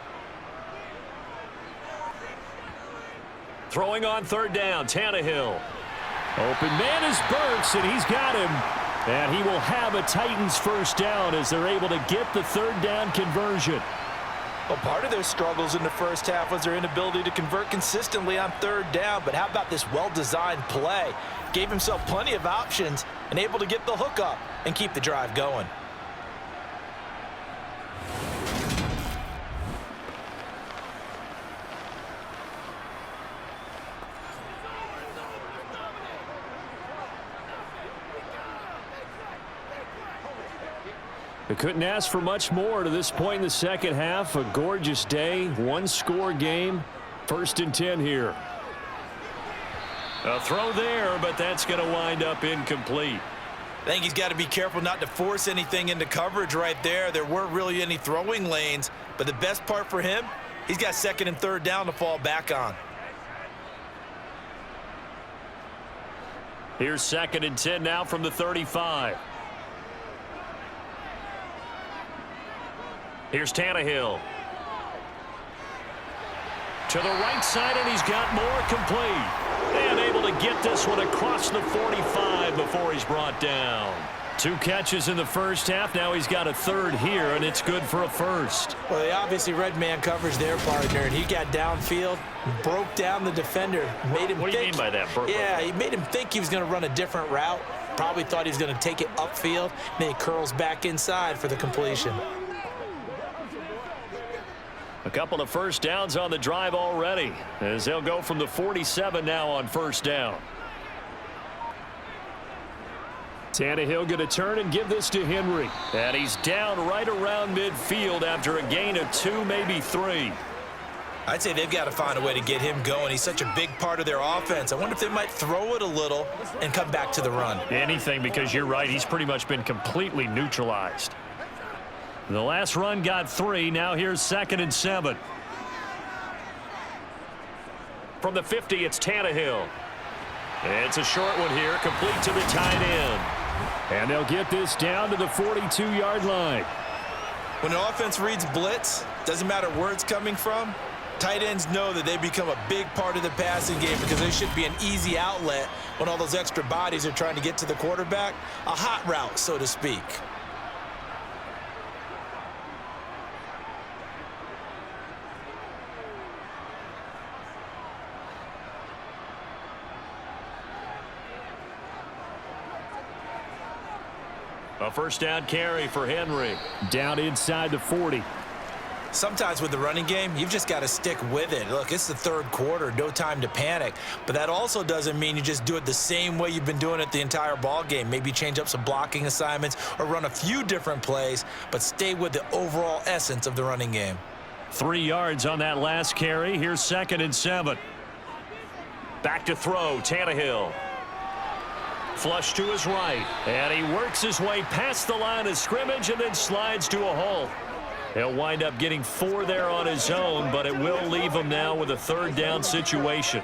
Throwing on third down, Tannehill. Open man is Burks, and he's got him. And he will have a Titans first down as they're able to get the third down conversion. Well, part of their struggles in the first half was their inability to convert consistently on third down. But how about this well-designed play? Gave himself plenty of options and able to get the hook up and keep the drive going. They couldn't ask for much more to this point in the second half. A gorgeous day, 1-score game. 1st and 10 here. A throw there, but that's going to wind up incomplete. I think he's got to be careful not to force anything into coverage right there. There weren't really any throwing lanes, but the best part for him, he's got second and third down to fall back on. Here's 2nd and 10 now from the 35. Here's Tannehill. To the right side, and he's got more complete. And able to get this one across the 45 before he's brought down. 2 catches in the first half. Now he's got a third here, and it's good for a first. Well, they obviously read man coverage their partner, and he got downfield, broke down the defender, made him What do you mean by that, Burt? Yeah, he made him think he was going to run a different route. Probably thought he was going to take it upfield, and then he curls back inside for the completion. A couple of first downs on the drive already, as they'll go from the 47 now on first down. Tannehill going to turn and give this to Henry. And he's down right around midfield after a gain of 2, maybe 3. I'd say they've got to find a way to get him going. He's such a big part of their offense. I wonder if they might throw it a little and come back to the run. Anything, because you're right, he's pretty much been completely neutralized. The last run got 3. Now here's 2nd and 7. From the 50, it's Tannehill. It's a short one here, complete to the tight end. And they'll get this down to the 42-yard line. When an offense reads blitz, doesn't matter where it's coming from, tight ends know that they become a big part of the passing game because they should be an easy outlet when all those extra bodies are trying to get to the quarterback. A hot route, so to speak. A first down carry for Henry. Down inside the 40. Sometimes with the running game, you've just got to stick with it. Look, it's the third quarter, no time to panic. But that also doesn't mean you just do it the same way you've been doing it the entire ball game. Maybe change up some blocking assignments or run a few different plays, but stay with the overall essence of the running game. 3 yards on that last carry. Here's 2nd and 7. Back to throw, Tannehill. Flush to his right, and he works his way past the line of scrimmage and then slides to a halt. He'll wind up getting 4 there on his own, but it will leave him now with a third down situation.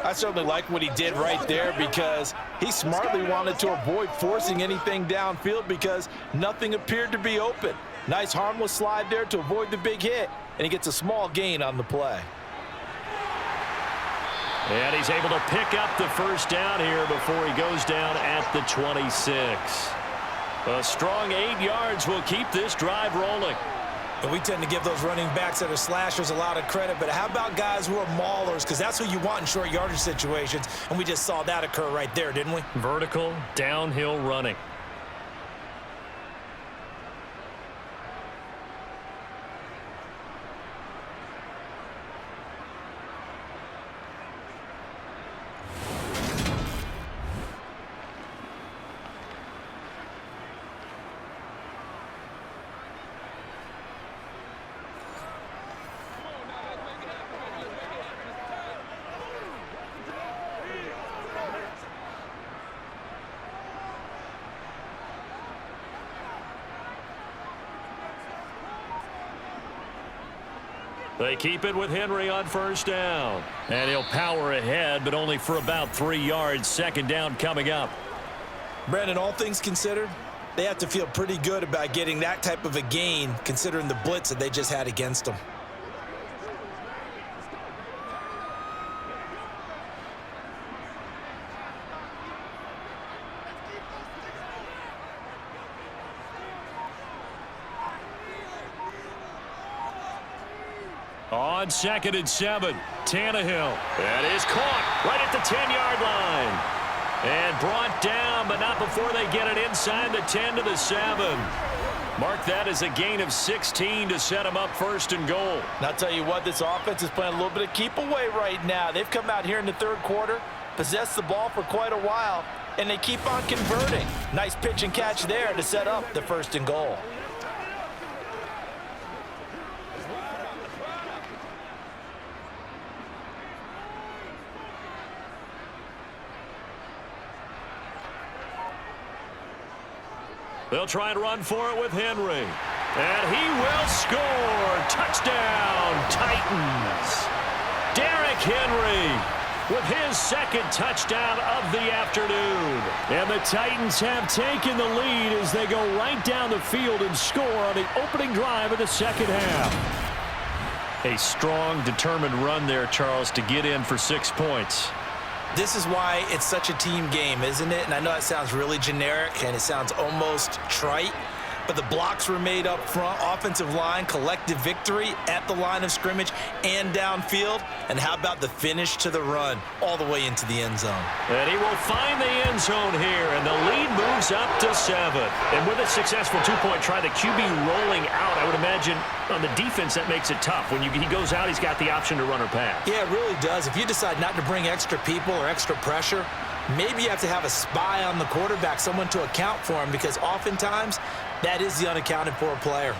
I certainly like what he did right there because he smartly wanted to avoid forcing anything downfield because nothing appeared to be open. Nice harmless slide there to avoid the big hit, and he gets a small gain on the play. And he's able to pick up the first down here before he goes down at the 26. A strong 8 yards will keep this drive rolling. And we tend to give those running backs that are slashers a lot of credit, but how about guys who are maulers? Because that's who you want in short yardage situations, and we just saw that occur right there, didn't we? Vertical, downhill running. They keep it with Henry on first down. And he'll power ahead, but only for about 3 yards. Second down coming up. Brandon, all things considered, they have to feel pretty good about getting that type of a gain, considering the blitz that they just had against them. On 2nd and 7, Tannehill. That is caught right at the 10-yard line. And brought down, but not before they get it inside the 10 to the 7. Mark that as a gain of 16 to set them up 1st and goal. And I'll tell you what, this offense is playing a little bit of keep away right now. They've come out here in the 3rd quarter, possessed the ball for quite a while, and they keep on converting. Nice pitch and catch there to set up the 1st and goal. They'll try and run for it with Henry. And he will score. Touchdown, Titans. Derrick Henry with his 2nd touchdown of the afternoon. And the Titans have taken the lead as they go right down the field and score on the opening drive of the 2nd half. A strong, determined run there, Charles, to get in for 6 points. This is why it's such a team game, isn't it? And I know it sounds really generic and it sounds almost trite, but the blocks were made up front, offensive line, collective victory at the line of scrimmage and downfield. And how about the finish to the run all the way into the end zone? And he will find the end zone here, and the lead moves up to 7. And with a successful 2-point try, the QB rolling out, I would imagine on the defense that makes it tough. When he goes out, he's got the option to run or pass. Yeah, it really does. If you decide not to bring extra people or extra pressure, maybe you have to have a spy on the quarterback, someone to account for him, because oftentimes that is the unaccounted for player.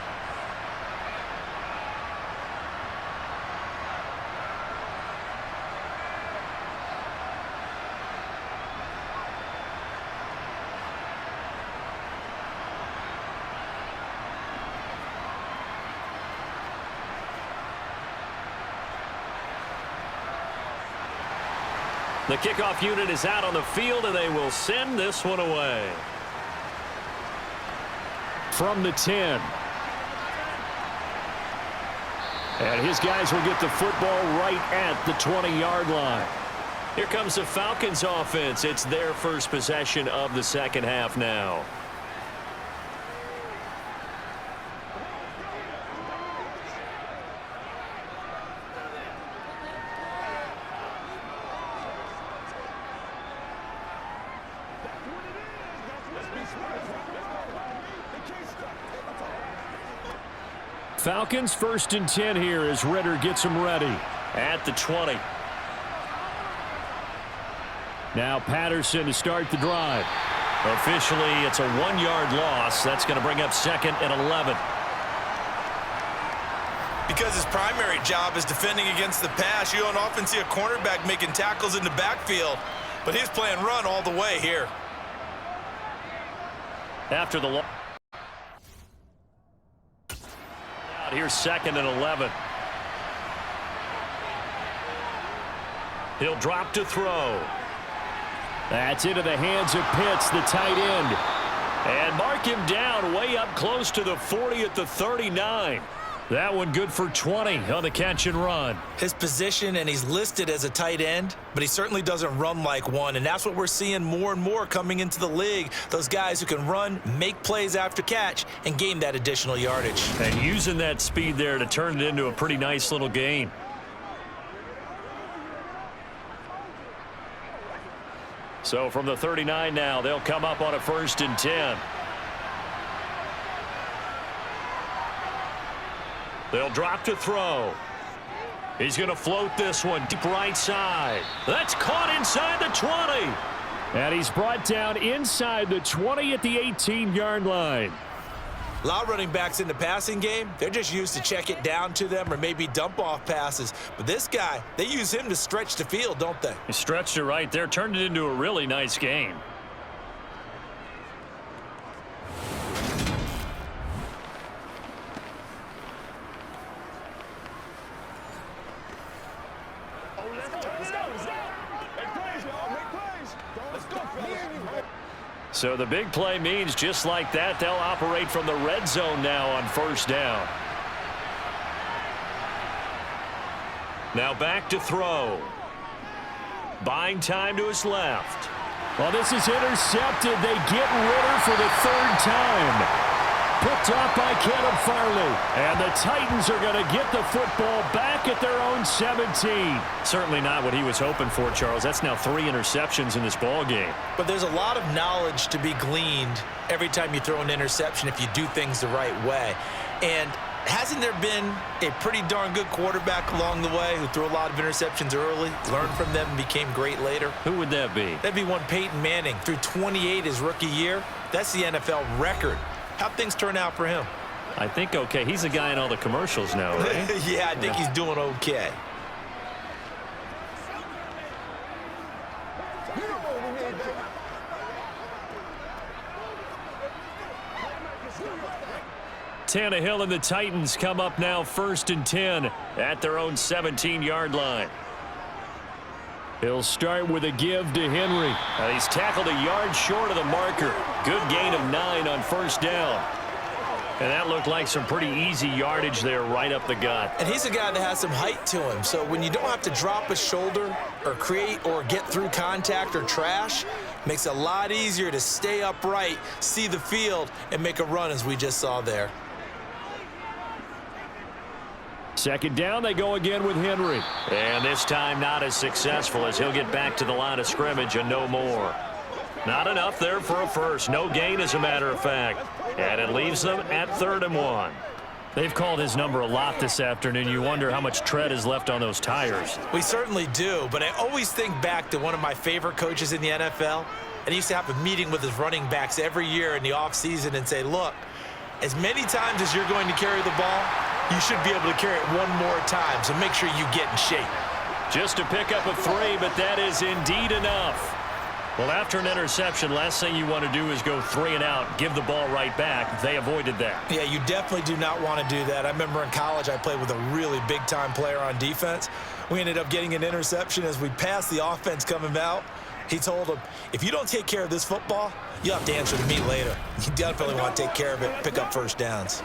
The kickoff unit is out on the field, and they will send this one away. From the 10. And his guys will get the football right at the 20-yard line. Here comes the Falcons offense. It's their first possession of the 2nd half now. Falcons 1st and 10 here as Ritter gets them ready. At the 20. Now Patterson to start the drive. Officially, it's a 1-yard loss. That's going to bring up 2nd and 11. Because his primary job is defending against the pass, you don't often see a cornerback making tackles in the backfield. But he's playing run all the way here. After the loss. Here's 2nd and 11. He'll drop to throw. That's into the hands of Pitts, the tight end. And mark him down way up close to the 40 at the 39. That one good for 20 on the catch and run. His position, and he's listed as a tight end, but he certainly doesn't run like one, and that's what we're seeing more and more coming into the league. Those guys who can run, make plays after catch, and gain that additional yardage. And using that speed there to turn it into a pretty nice little gain. So from the 39 now, they'll come up on a 1st and 10. They'll drop to throw. He's going to float this one deep right side. That's caught inside the 20. And he's brought down inside the 20 at the 18-yard line. A lot of running backs in the passing game, they're just used to check it down to them or maybe dump off passes. But this guy, they use him to stretch the field, don't they? He stretched it right there, turned it into a really nice game. So the big play means just like that, they'll operate from the red zone now on first down. Now back to throw. Buying time to his left. Well, this is intercepted. They get Ritter for the third time. Picked off by Caleb Farley. And the Titans are going to get the football back at their own 17. Certainly not what he was hoping for, Charles. That's now 3 interceptions in this ball game. But there's a lot of knowledge to be gleaned every time you throw an interception if you do things the right way. And hasn't there been a pretty darn good quarterback along the way who threw a lot of interceptions early, learned from them, and became great later? Who would that be? That'd be one Peyton Manning. Threw 28 his rookie year. That's the NFL record. How'd things turn out for him? I think okay. He's a guy in all the commercials now, right? Yeah, I think he's doing okay. Tannehill and the Titans come up now 1st and 10 at their own 17-yard line. He'll start with a give to Henry. He's tackled a yard short of the marker. Good gain of 9 on first down. And that looked like some pretty easy yardage there right up the gut. And he's a guy that has some height to him. So when you don't have to drop a shoulder or create or get through contact or trash, makes it a lot easier to stay upright, see the field, and make a run as we just saw there. Second down, they go again with Henry. And this time not as successful as he'll get back to the line of scrimmage and no more. Not enough there for a first. No gain, as a matter of fact. And it leaves them at 3rd and 1. They've called his number a lot this afternoon. You wonder how much tread is left on those tires. We certainly do, but I always think back to one of my favorite coaches in the NFL. And he used to have a meeting with his running backs every year in the offseason and say, look, as many times as you're going to carry the ball, you should be able to carry it one more time, so make sure you get in shape. Just to pick up a 3, but that is indeed enough. Well, after an interception, last thing you want to do is go 3 and out, give the ball right back. They avoided that. Yeah, you definitely do not want to do that. I remember in college I played with a really big-time player on defense. We ended up getting an interception as we passed the offense coming out. He told him, if you don't take care of this football, you'll have to answer to me later. You definitely want to take care of it, pick up first downs.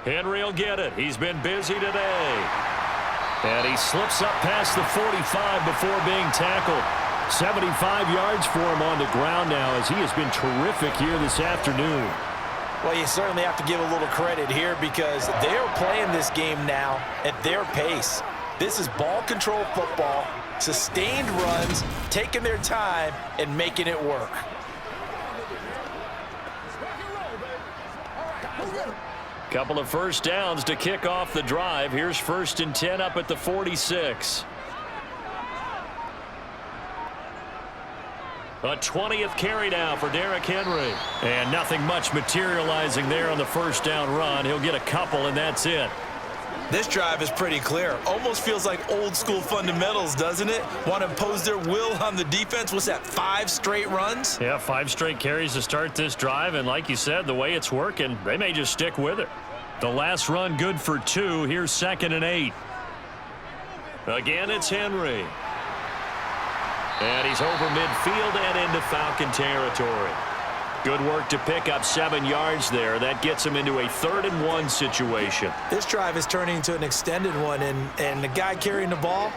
Henry will get it. He's been busy today. And he slips up past the 45 before being tackled. 75 yards for him on the ground now as he has been terrific here this afternoon. Well, you certainly have to give a little credit here because they're playing this game now at their pace. This is ball control football, sustained runs, taking their time, and making it work. Couple of first downs to kick off the drive. Here's 1st and 10 up at the 46. A 20th carry now for Derrick Henry. And nothing much materializing there on the first down run. He'll get a couple, and that's it. This drive is pretty clear. Almost feels like old school fundamentals, doesn't it? Want to impose their will on the defense. What's that, 5 straight runs? Yeah, 5 straight carries to start this drive. And like you said, the way it's working, they may just stick with it. The last run good for 2. Here's 2nd and 8. Again, it's Henry. And he's over midfield and into Falcon territory. Good work to pick up 7 yards there. That gets him into a 3rd and 1 situation. This drive is turning into an extended one, and the guy carrying the ball,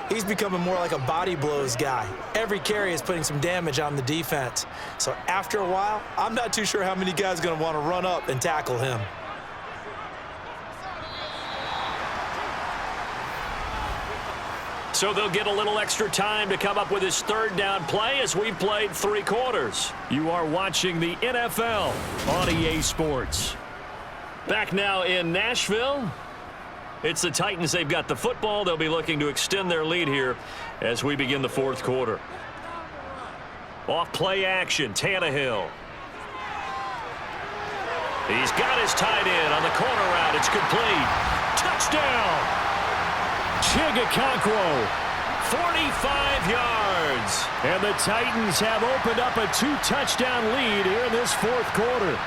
he's becoming more like a body blows guy. Every carry is putting some damage on the defense. So after a while, I'm not too sure how many guys are going to want to run up and tackle him. So they'll get a little extra time to come up with his 3rd down play as we've played 3 quarters. You are watching the NFL on EA Sports. Back now in Nashville. It's the Titans. They've got the football. They'll be looking to extend their lead here as we begin the 4th quarter. Off play action, Tannehill. He's got his tight end on the corner route. It's complete. Touchdown! Chigakonkwo, 45 yards. And the Titans have opened up a 2-touchdown lead here in this 4th quarter.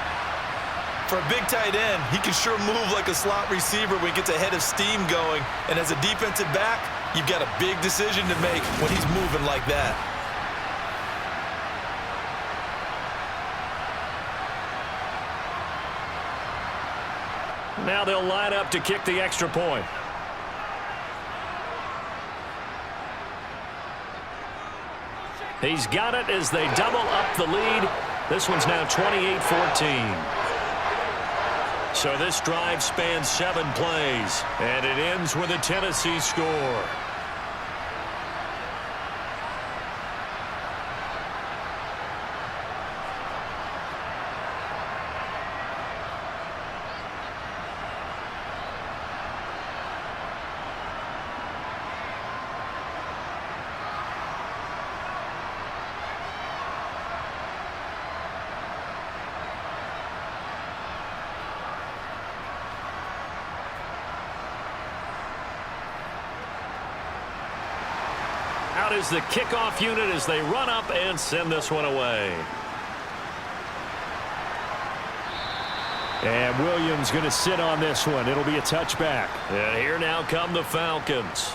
For a big tight end, he can sure move like a slot receiver when he gets a head of steam going. And as a defensive back, you've got a big decision to make when he's moving like that. Now they'll line up to kick the extra point. He's got it as they double up the lead. This one's now 28-14. So this drive spans 7 plays, and it ends with a Tennessee score. Out is the kickoff unit as they run up and send this one away. And Williams going to sit on this one. It'll be a touchback. And here now come the Falcons.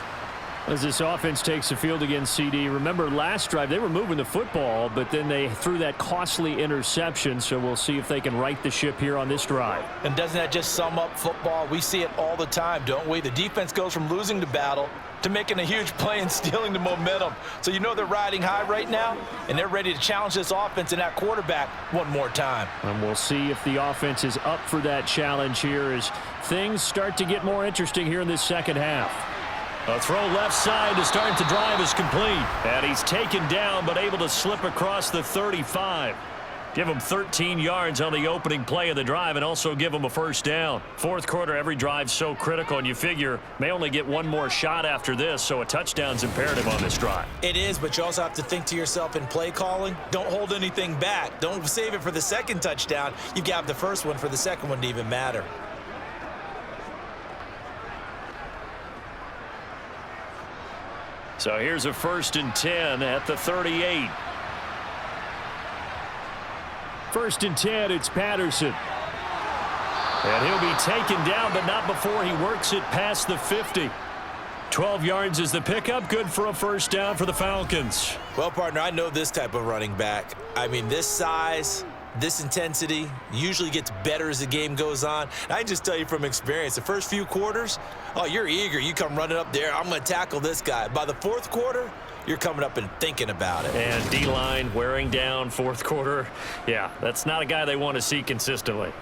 As this offense takes the field against CD, remember last drive they were moving the football, but then they threw that costly interception, so we'll see if they can right the ship here on this drive. And doesn't that just sum up football? We see it all the time, don't we? The defense goes from losing the battle to making a huge play and stealing the momentum. So you know they're riding high right now, and they're ready to challenge this offense and that quarterback one more time. And we'll see if the offense is up for that challenge here as things start to get more interesting here in this second half. A throw left side to start the drive is complete. And he's taken down but able to slip across the 35. Give him 13 yards on the opening play of the drive and also give him a first down. Fourth quarter, every drive's so critical, and you figure may only get one more shot after this, so a touchdown's imperative on this drive. It is, but you also have to think to yourself in play calling, don't hold anything back. Don't save it for the second touchdown. You've got the first one for the second one to even matter. So here's a 1st and 10 at the 38. 1st and 10, it's Patterson. And he'll be taken down, but not before he works it past the 50. 12 yards is the pickup, good for a first down for the Falcons. Well, partner, I know this type of running back. I mean, this size, this intensity usually gets better as the game goes on. And I can just tell you from experience, the first few quarters, oh, you're eager. You come running up there, I'm going to tackle this guy. By the fourth quarter, you're coming up and thinking about it. And D-line wearing down fourth quarter. Yeah, that's not a guy they want to see consistently.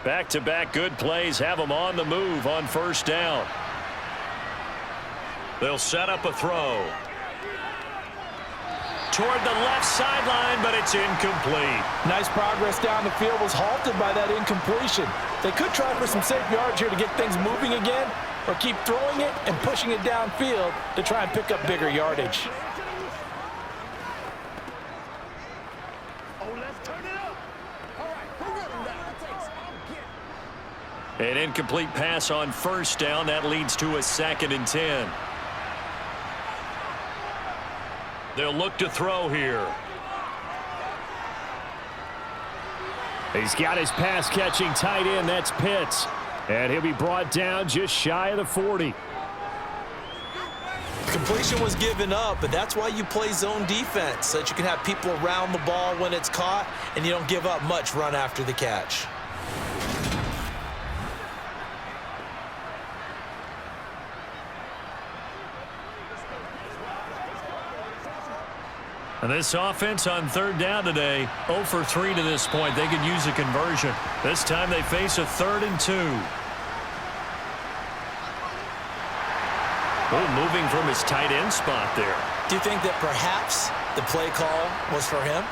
Back-to-back good plays have them on the move on first down. They'll set up a throw. Toward the left sideline, but it's incomplete. Nice progress down the field was halted by that incompletion. They could try for some safe yards here to get things moving again, or keep throwing it and pushing it downfield to try and pick up bigger yardage. An incomplete pass on first down. That leads to a 2nd and 10. They'll look to throw here. He's got his pass-catching tight end. That's Pitts. And he'll be brought down just shy of the 40. Completion was given up, but that's why you play zone defense, so that you can have people around the ball when it's caught, and you don't give up much run after the catch. And this offense on third down today, 0 for 3 to this point. They could use a conversion. This time they face a 3rd and 2. Oh, moving from his tight end spot there. Do you think that perhaps the play call was for him?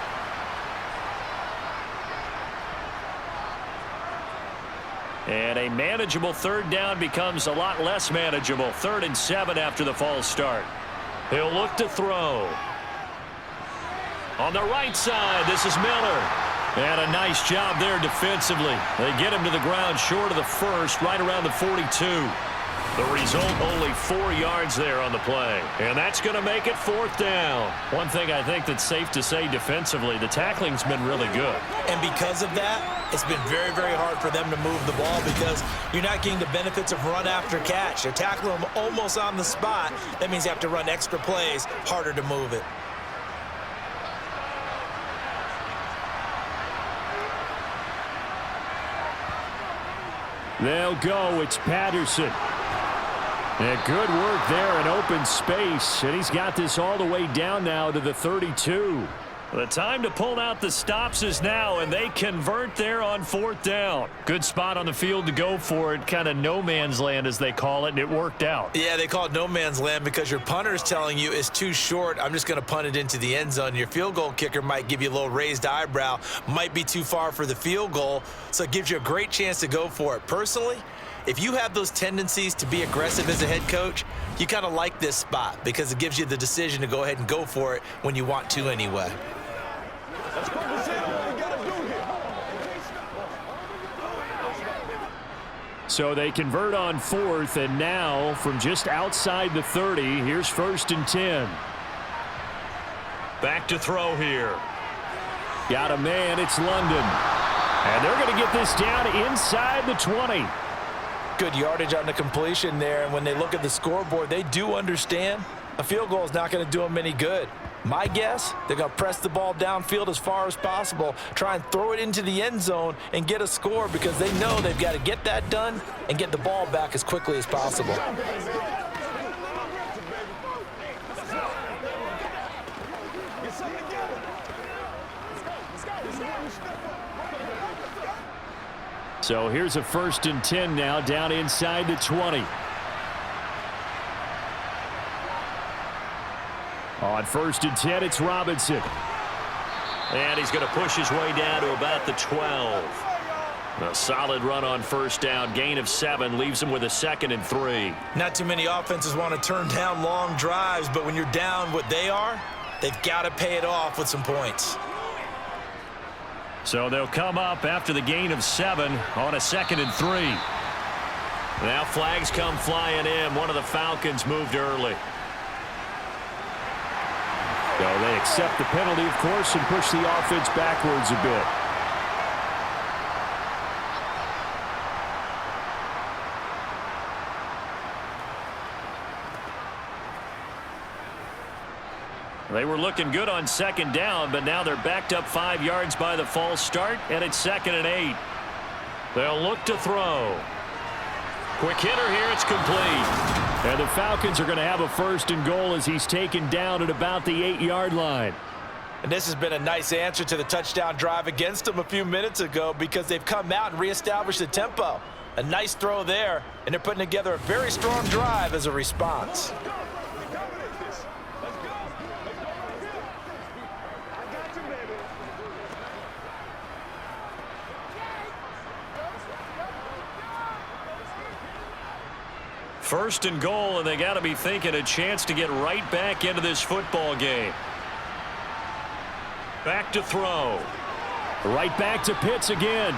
And a manageable third down becomes a lot less manageable. 3rd and 7 after the false start. He'll look to throw. On the right side, this is Miller. And a nice job there defensively. They get him to the ground short of the first, right around the 42. The result, only 4 yards there on the play. And that's going to make it 4th down. One thing I think that's safe to say defensively, the tackling's been really good. And because of that, it's been very, very hard for them to move the ball because you're not getting the benefits of run after catch. They're tackling them almost on the spot. That means you have to run extra plays, harder to move it. They'll go. It's Patterson. And good work there in open space. And he's got this all the way down now to the 32. The time to pull out the stops is now, and they convert there on 4th down. Good spot on the field to go for it. Kind of no man's land, as they call it, and it worked out. Yeah, they call it no man's land because your punter's telling you it's too short. I'm just going to punt it into the end zone. Your field goal kicker might give you a little raised eyebrow. Might be too far for the field goal, so it gives you a great chance to go for it. Personally, if you have those tendencies to be aggressive as a head coach, you kind of like this spot because it gives you the decision to go ahead and go for it when you want to anyway. Let's focus in on what we got to do here. So they convert on 4th, and now from just outside the 30, here's 1st and 10. Back to throw here. Got a man, it's London. And they're going to get this down inside the 20. Good yardage on the completion there, and when they look at the scoreboard, they do understand a field goal is not going to do them any good. My guess, they're going to press the ball downfield as far as possible, try and throw it into the end zone and get a score because they know they've got to get that done and get the ball back as quickly as possible. So here's a 1st and 10 now down inside the 20. On 1st and 10, it's Robinson. And he's going to push his way down to about the 12. A solid run on 1st down. Gain of 7 leaves him with a 2nd and 3. Not too many offenses want to turn down long drives, but when you're down what they are, they've got to pay it off with some points. So they'll come up after the gain of 7 on a 2nd and 3. Now flags come flying in. One of the Falcons moved early. So they accept the penalty, of course, and push the offense backwards a bit. They were looking good on 2nd down, but now they're backed up 5 yards by the false start, and it's 2nd and 8. They'll look to throw. Quick hitter here, it's complete. And the Falcons are going to have a 1st and goal as he's taken down at about the 8-yard line. And this has been a nice answer to the touchdown drive against them a few minutes ago because they've come out and reestablished the tempo. A nice throw there, and they're putting together a very strong drive as a response. First and goal, and they got to be thinking a chance to get right back into this football game. Back to throw. Right back to Pitts again.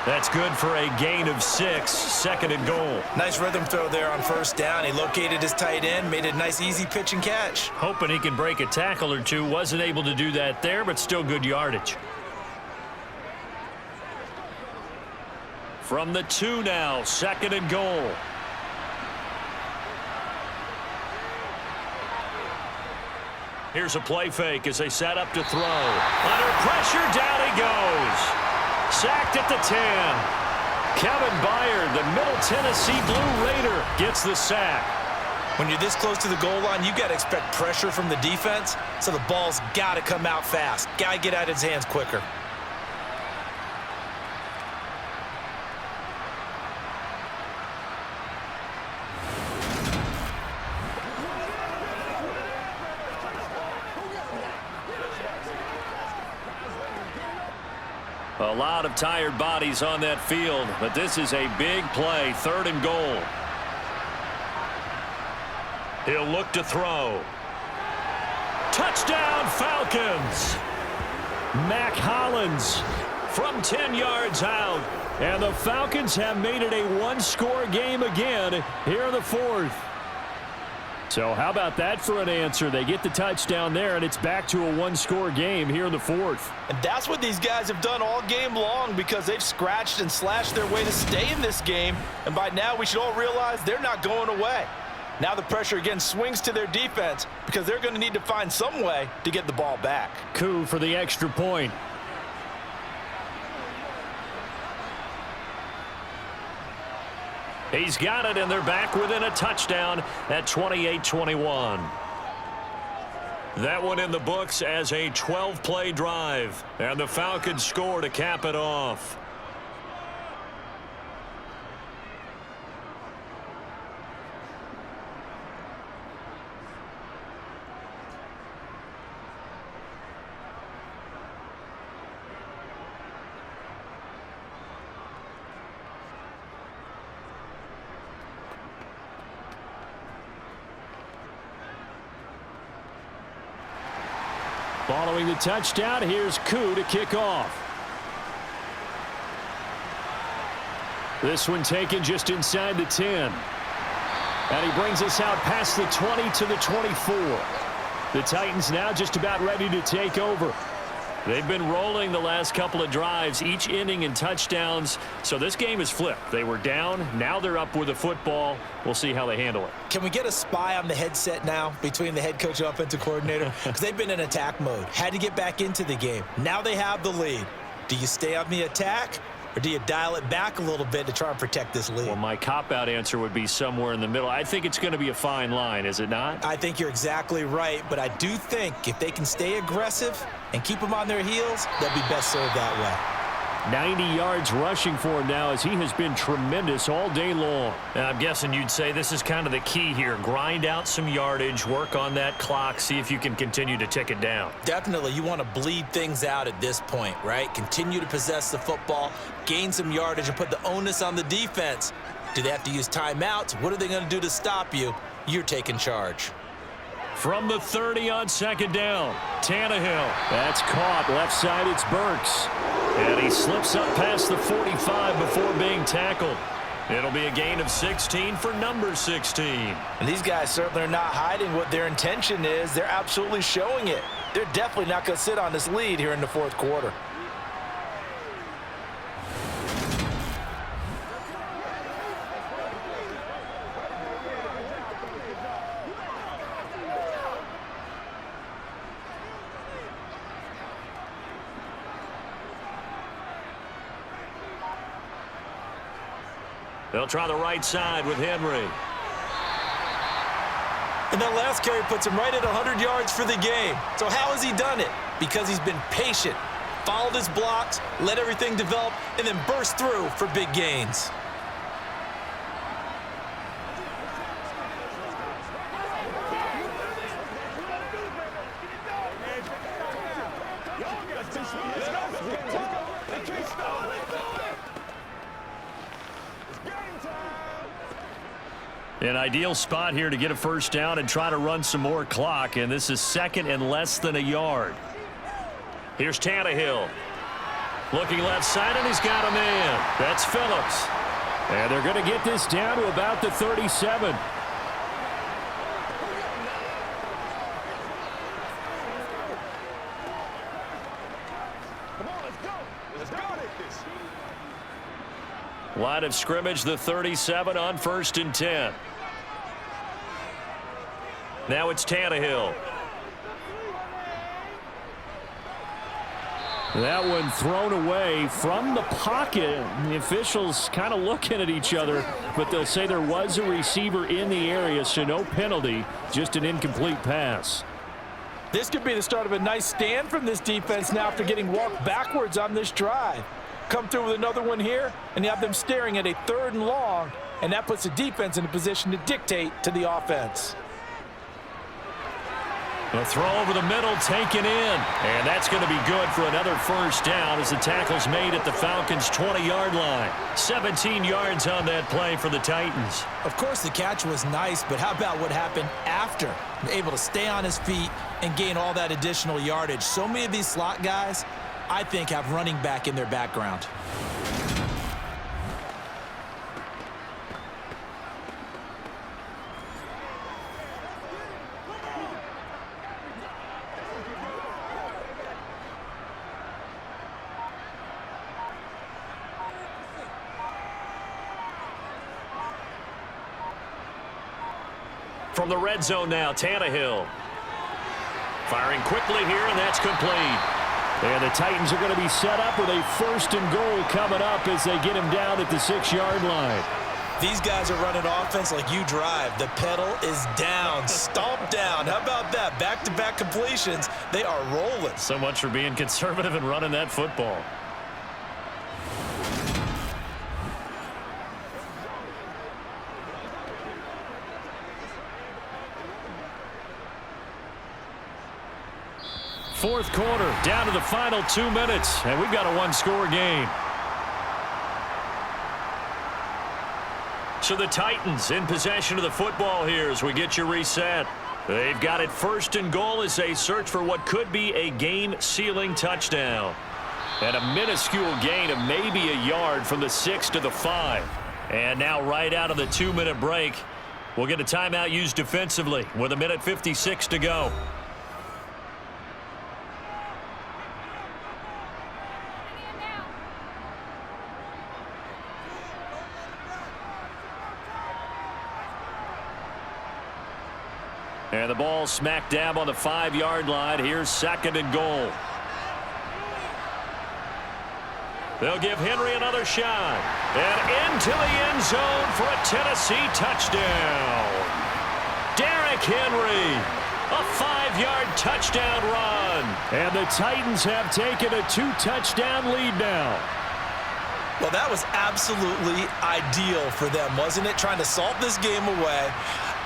That's good for a gain of 6, 2nd and goal. Nice rhythm throw there on 1st down. He located his tight end, made it a nice easy pitch and catch. Hoping he can break a tackle or two. Wasn't able to do that there, but still good yardage. From the 2 now, 2nd and goal. Here's a play fake as they set up to throw. Under pressure, down he goes. Sacked at the 10. Kevin Byard, the Middle Tennessee Blue Raider, gets the sack. When you're this close to the goal line, you got to expect pressure from the defense, so the ball's got to come out fast. Got to get out of his hands quicker. A lot of tired bodies on that field, but this is a big play, 3rd and goal. He'll look to throw. Touchdown, Falcons! Mac Hollins from 10 yards out. And the Falcons have made it a one-score game again here in the fourth. So how about that for an answer? They get the touchdown there, and it's back to a one-score game here in the fourth. And that's what these guys have done all game long, because they've scratched and slashed their way to stay in this game. And by now, we should all realize they're not going away. Now the pressure again swings to their defense, because they're going to need to find some way to get the ball back. Coup for the extra point. He's got it, and they're back within a touchdown at 28-21. That one in the books as a 12-play drive, and the Falcons score to cap it off. Following the touchdown, here's Koo to kick off. This one taken just inside the 10. And he brings us out past the 20 to the 24. The Titans now just about ready to take over. They've been rolling the last couple of drives, each inning in touchdowns. So this game is flipped. They were down. Now they're up with the football. We'll see how they handle it. Can we get a spy on the headset now between the head coach and offensive coordinator? Because they've been in attack mode. Had to get back into the game. Now they have the lead. Do you stay on the attack, or do you dial it back a little bit to try and protect this lead? Well, my cop-out answer would be somewhere in the middle. I think it's going to be a fine line, is it not? I think you're exactly right, but I do think if they can stay aggressive and keep them on their heels, they'll be best served that way. 90 yards rushing for him now, as he has been tremendous all day long. And I'm guessing you'd say this is kind of the key here. Grind out some yardage, work on that clock, see if you can continue to tick it down. Definitely, you want to bleed things out at this point, right? Continue to possess the football, gain some yardage, and put the onus on the defense. Do they have to use timeouts? What are they going to do to stop you? You're taking charge. From the 30 on second down, Tannehill. That's caught. Left side, it's Burks. And he slips up past the 45 before being tackled. It'll be a gain of 16 for number 16. And these guys certainly are not hiding what their intention is. They're absolutely showing it. They're definitely not going to sit on this lead here in the fourth quarter. They'll try the right side with Henry. And that last carry puts him right at 100 yards for the game. So how has he done it? Because he's been patient, followed his blocks, let everything develop, and then burst through for big gains. An ideal spot here to get a first down and try to run some more clock, and this is second and less than a yard. Here's Tannehill. Looking left side, and he's got a man. That's Phillips. And they're going to get this down to about the 37. Come on, let's go. Let's go at this. Line of scrimmage, the 37 on 1st and 10. Now it's Tannehill. That one thrown away from the pocket. The officials kind of looking at each other, but they'll say there was a receiver in the area, so no penalty, just an incomplete pass. This could be the start of a nice stand from this defense now after getting walked backwards on this drive. Come through with another one here, and you have them staring at a 3rd and long, and that puts the defense in a position to dictate to the offense. The throw over the middle taken in, and that's going to be good for another first down as the tackle's made at the Falcons' 20-yard line. 17 yards on that play for the Titans. Of course, the catch was nice, but how about what happened after? Able to stay on his feet and gain all that additional yardage. So many of these slot guys, I think, have running back in their background. From the red zone now, Tannehill. Firing quickly here, and that's complete. And the Titans are going to be set up with a 1st and goal coming up as they get him down at the 6-yard line. These guys are running offense like you drive. The pedal is down, stomp down. How about that? Back-to-back completions. They are rolling. So much for being conservative and running that football. Fourth quarter, down to the final 2 minutes, and we've got a 1-score game. So the Titans in possession of the football here as we get you reset. They've got it 1st and goal as they search for what could be a game-sealing touchdown. And a minuscule gain of maybe a yard from the 6 to the 5. And now right out of the 2-minute break, we'll get a timeout used defensively with 1:56 to go. And the ball smack dab on the 5-yard line. Here's 2nd and goal. They'll give Henry another shot. And into the end zone for a Tennessee touchdown. Derrick Henry, a 5-yard touchdown run. And the Titans have taken a 2-touchdown lead now. Well, that was absolutely ideal for them, wasn't it? Trying to salt this game away.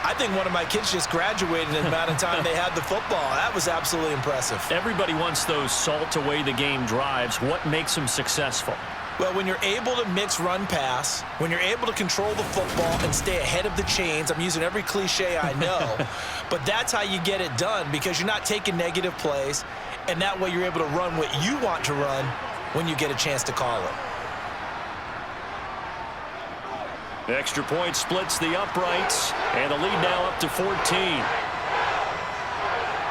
I think one of my kids just graduated in the amount of time they had the football. That was absolutely impressive. Everybody wants those salt away the game drives. What makes them successful? Well, when you're able to mix run-pass, when you're able to control the football and stay ahead of the chains, I'm using every cliche I know, but that's how you get it done because you're not taking negative plays, and that way you're able to run what you want to run when you get a chance to call it. The extra point splits the uprights, and the lead now up to 14.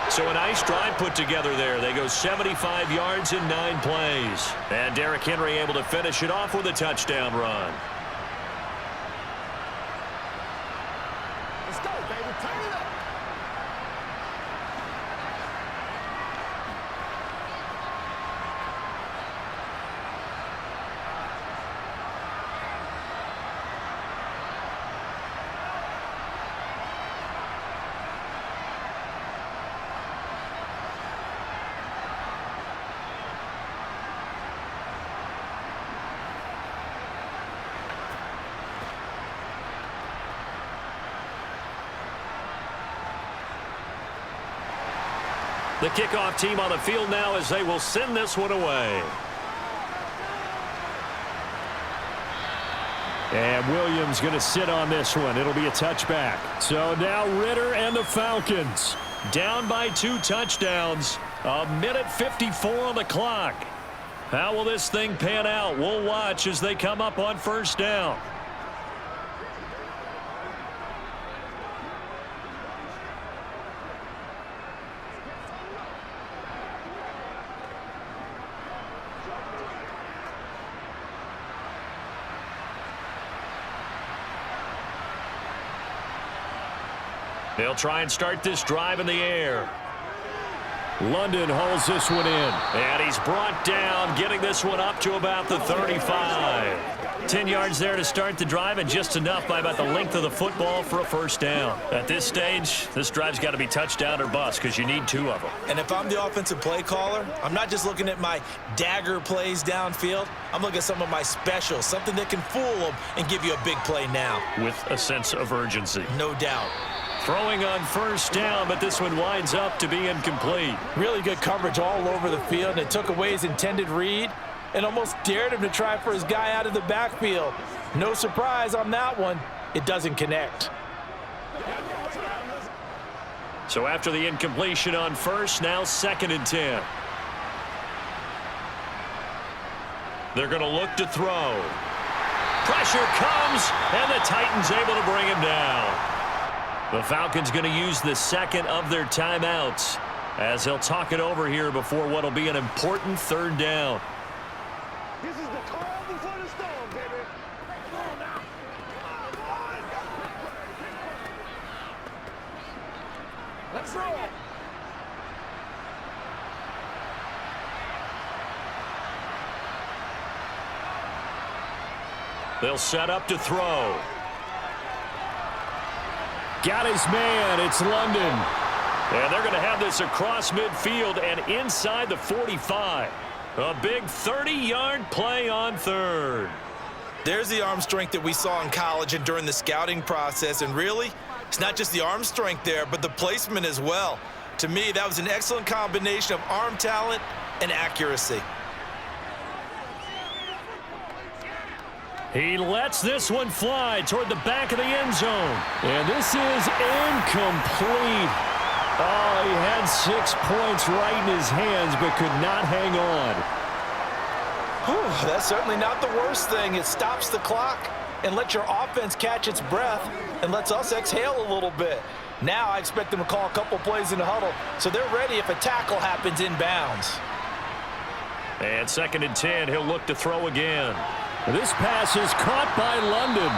So a nice drive put together there. They go 75 yards in 9 plays. And Derrick Henry able to finish it off with a touchdown run. Let's go, baby. Turn it up. The kickoff team on the field now as they will send this one away. And Williams going to sit on this one. It'll be a touchback. So now Ritter and the Falcons Down by 2 touchdowns. 1:54 on the clock. How will this thing pan out? We'll watch as they come up on 1st down. They'll try and start this drive in the air. London hauls this one in. And he's brought down, getting this one up to about the 35. 10 yards there to start the drive, and just enough by about the length of the football for a 1st down. At this stage, this drive's got to be touchdown or bust because you need 2 of them. And if I'm the offensive play caller, I'm not just looking at my dagger plays downfield. I'm looking at some of my specials, something that can fool them and give you a big play now. With a sense of urgency. No doubt. Throwing on 1st down, but this one winds up to be incomplete. Really good coverage all over the field, and it took away his intended read and almost dared him to try for his guy out of the backfield. No surprise on that one. It doesn't connect. So after the incompletion on 1st, now 2nd and 10. They're going to look to throw. Pressure comes, and the Titans able to bring him down. The Falcons going to use the second of their timeouts as they'll talk it over here before what will be an important third down. This is the calm before the storm, baby. Come on now. Let's roll. They'll set up to throw. Got his man. It's London. And they're going to have this across midfield and inside the 45. A big 30-yard play on third. There's the arm strength that we saw in college and during the scouting process. And really, it's not just the arm strength there, but the placement as well. To me, that was an excellent combination of arm talent and accuracy. He lets this one fly toward the back of the end zone. And this is incomplete. Oh, he had 6 points right in his hands, but could not hang on. Whew, that's certainly not the worst thing. It stops the clock and lets your offense catch its breath and lets us exhale a little bit. Now I expect them to call a couple plays in the huddle, so they're ready if a tackle happens inbounds. And 2nd and 10, he'll look to throw again. This pass is caught by London.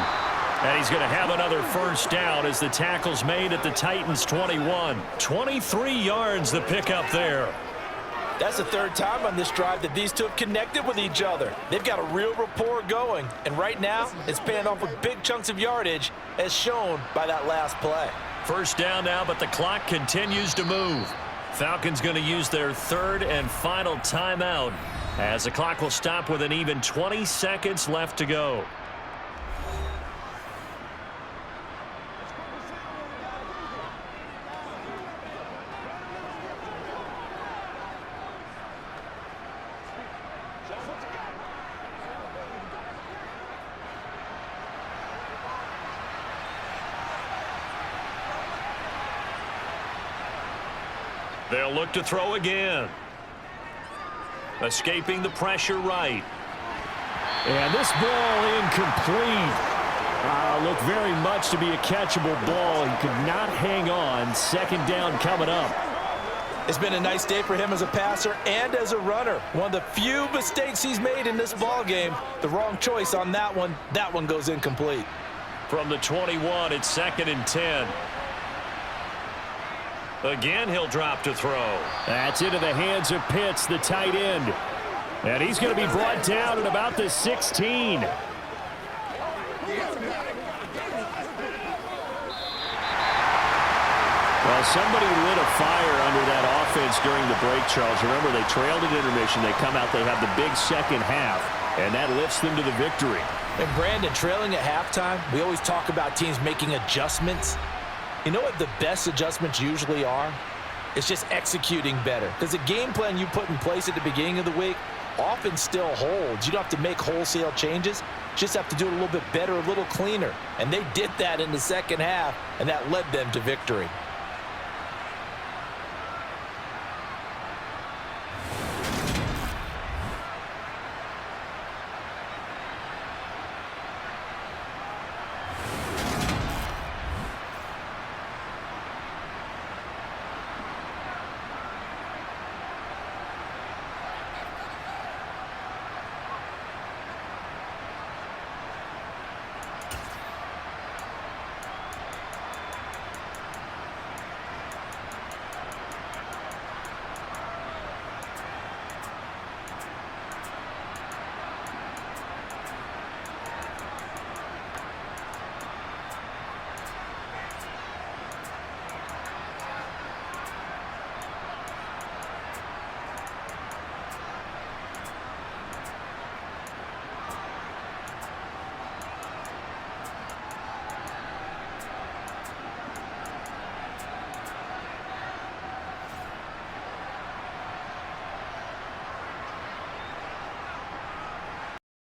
And he's going to have another first down as the tackle's made at the Titans' 21. 23 yards the pickup there. That's the third time on this drive that these two have connected with each other. They've got a real rapport going. And right now, it's paying off with big chunks of yardage as shown by that last play. First down now, but the clock continues to move. Falcons going to use their third and final timeout as the clock will stop with an even 20 seconds left to go. They'll look to throw again. Escaping the pressure right. And this ball incomplete. Looked very much to be a catchable ball. He could not hang on. Second down coming up. It's been a nice day for him as a passer and as a runner. One of the few mistakes he's made in this ball game. The wrong choice on that one. That one goes incomplete. From the 21, it's 2nd and 10. Again, he'll drop to throw. That's into the hands of Pitts, the tight end. And he's going to be brought down at about the 16. Well, somebody lit a fire under that offense during the break, Charles. Remember, they trailed at intermission. They come out, they have the big second half, and that lifts them to the victory. And Brandon, trailing at halftime, we always talk about teams making adjustments. You know what the best adjustments usually are? It's just executing better. Because the game plan you put in place at the beginning of the week often still holds. You don't have to make wholesale changes. You just have to do it a little bit better, a little cleaner. And they did that in the second half, and that led them to victory.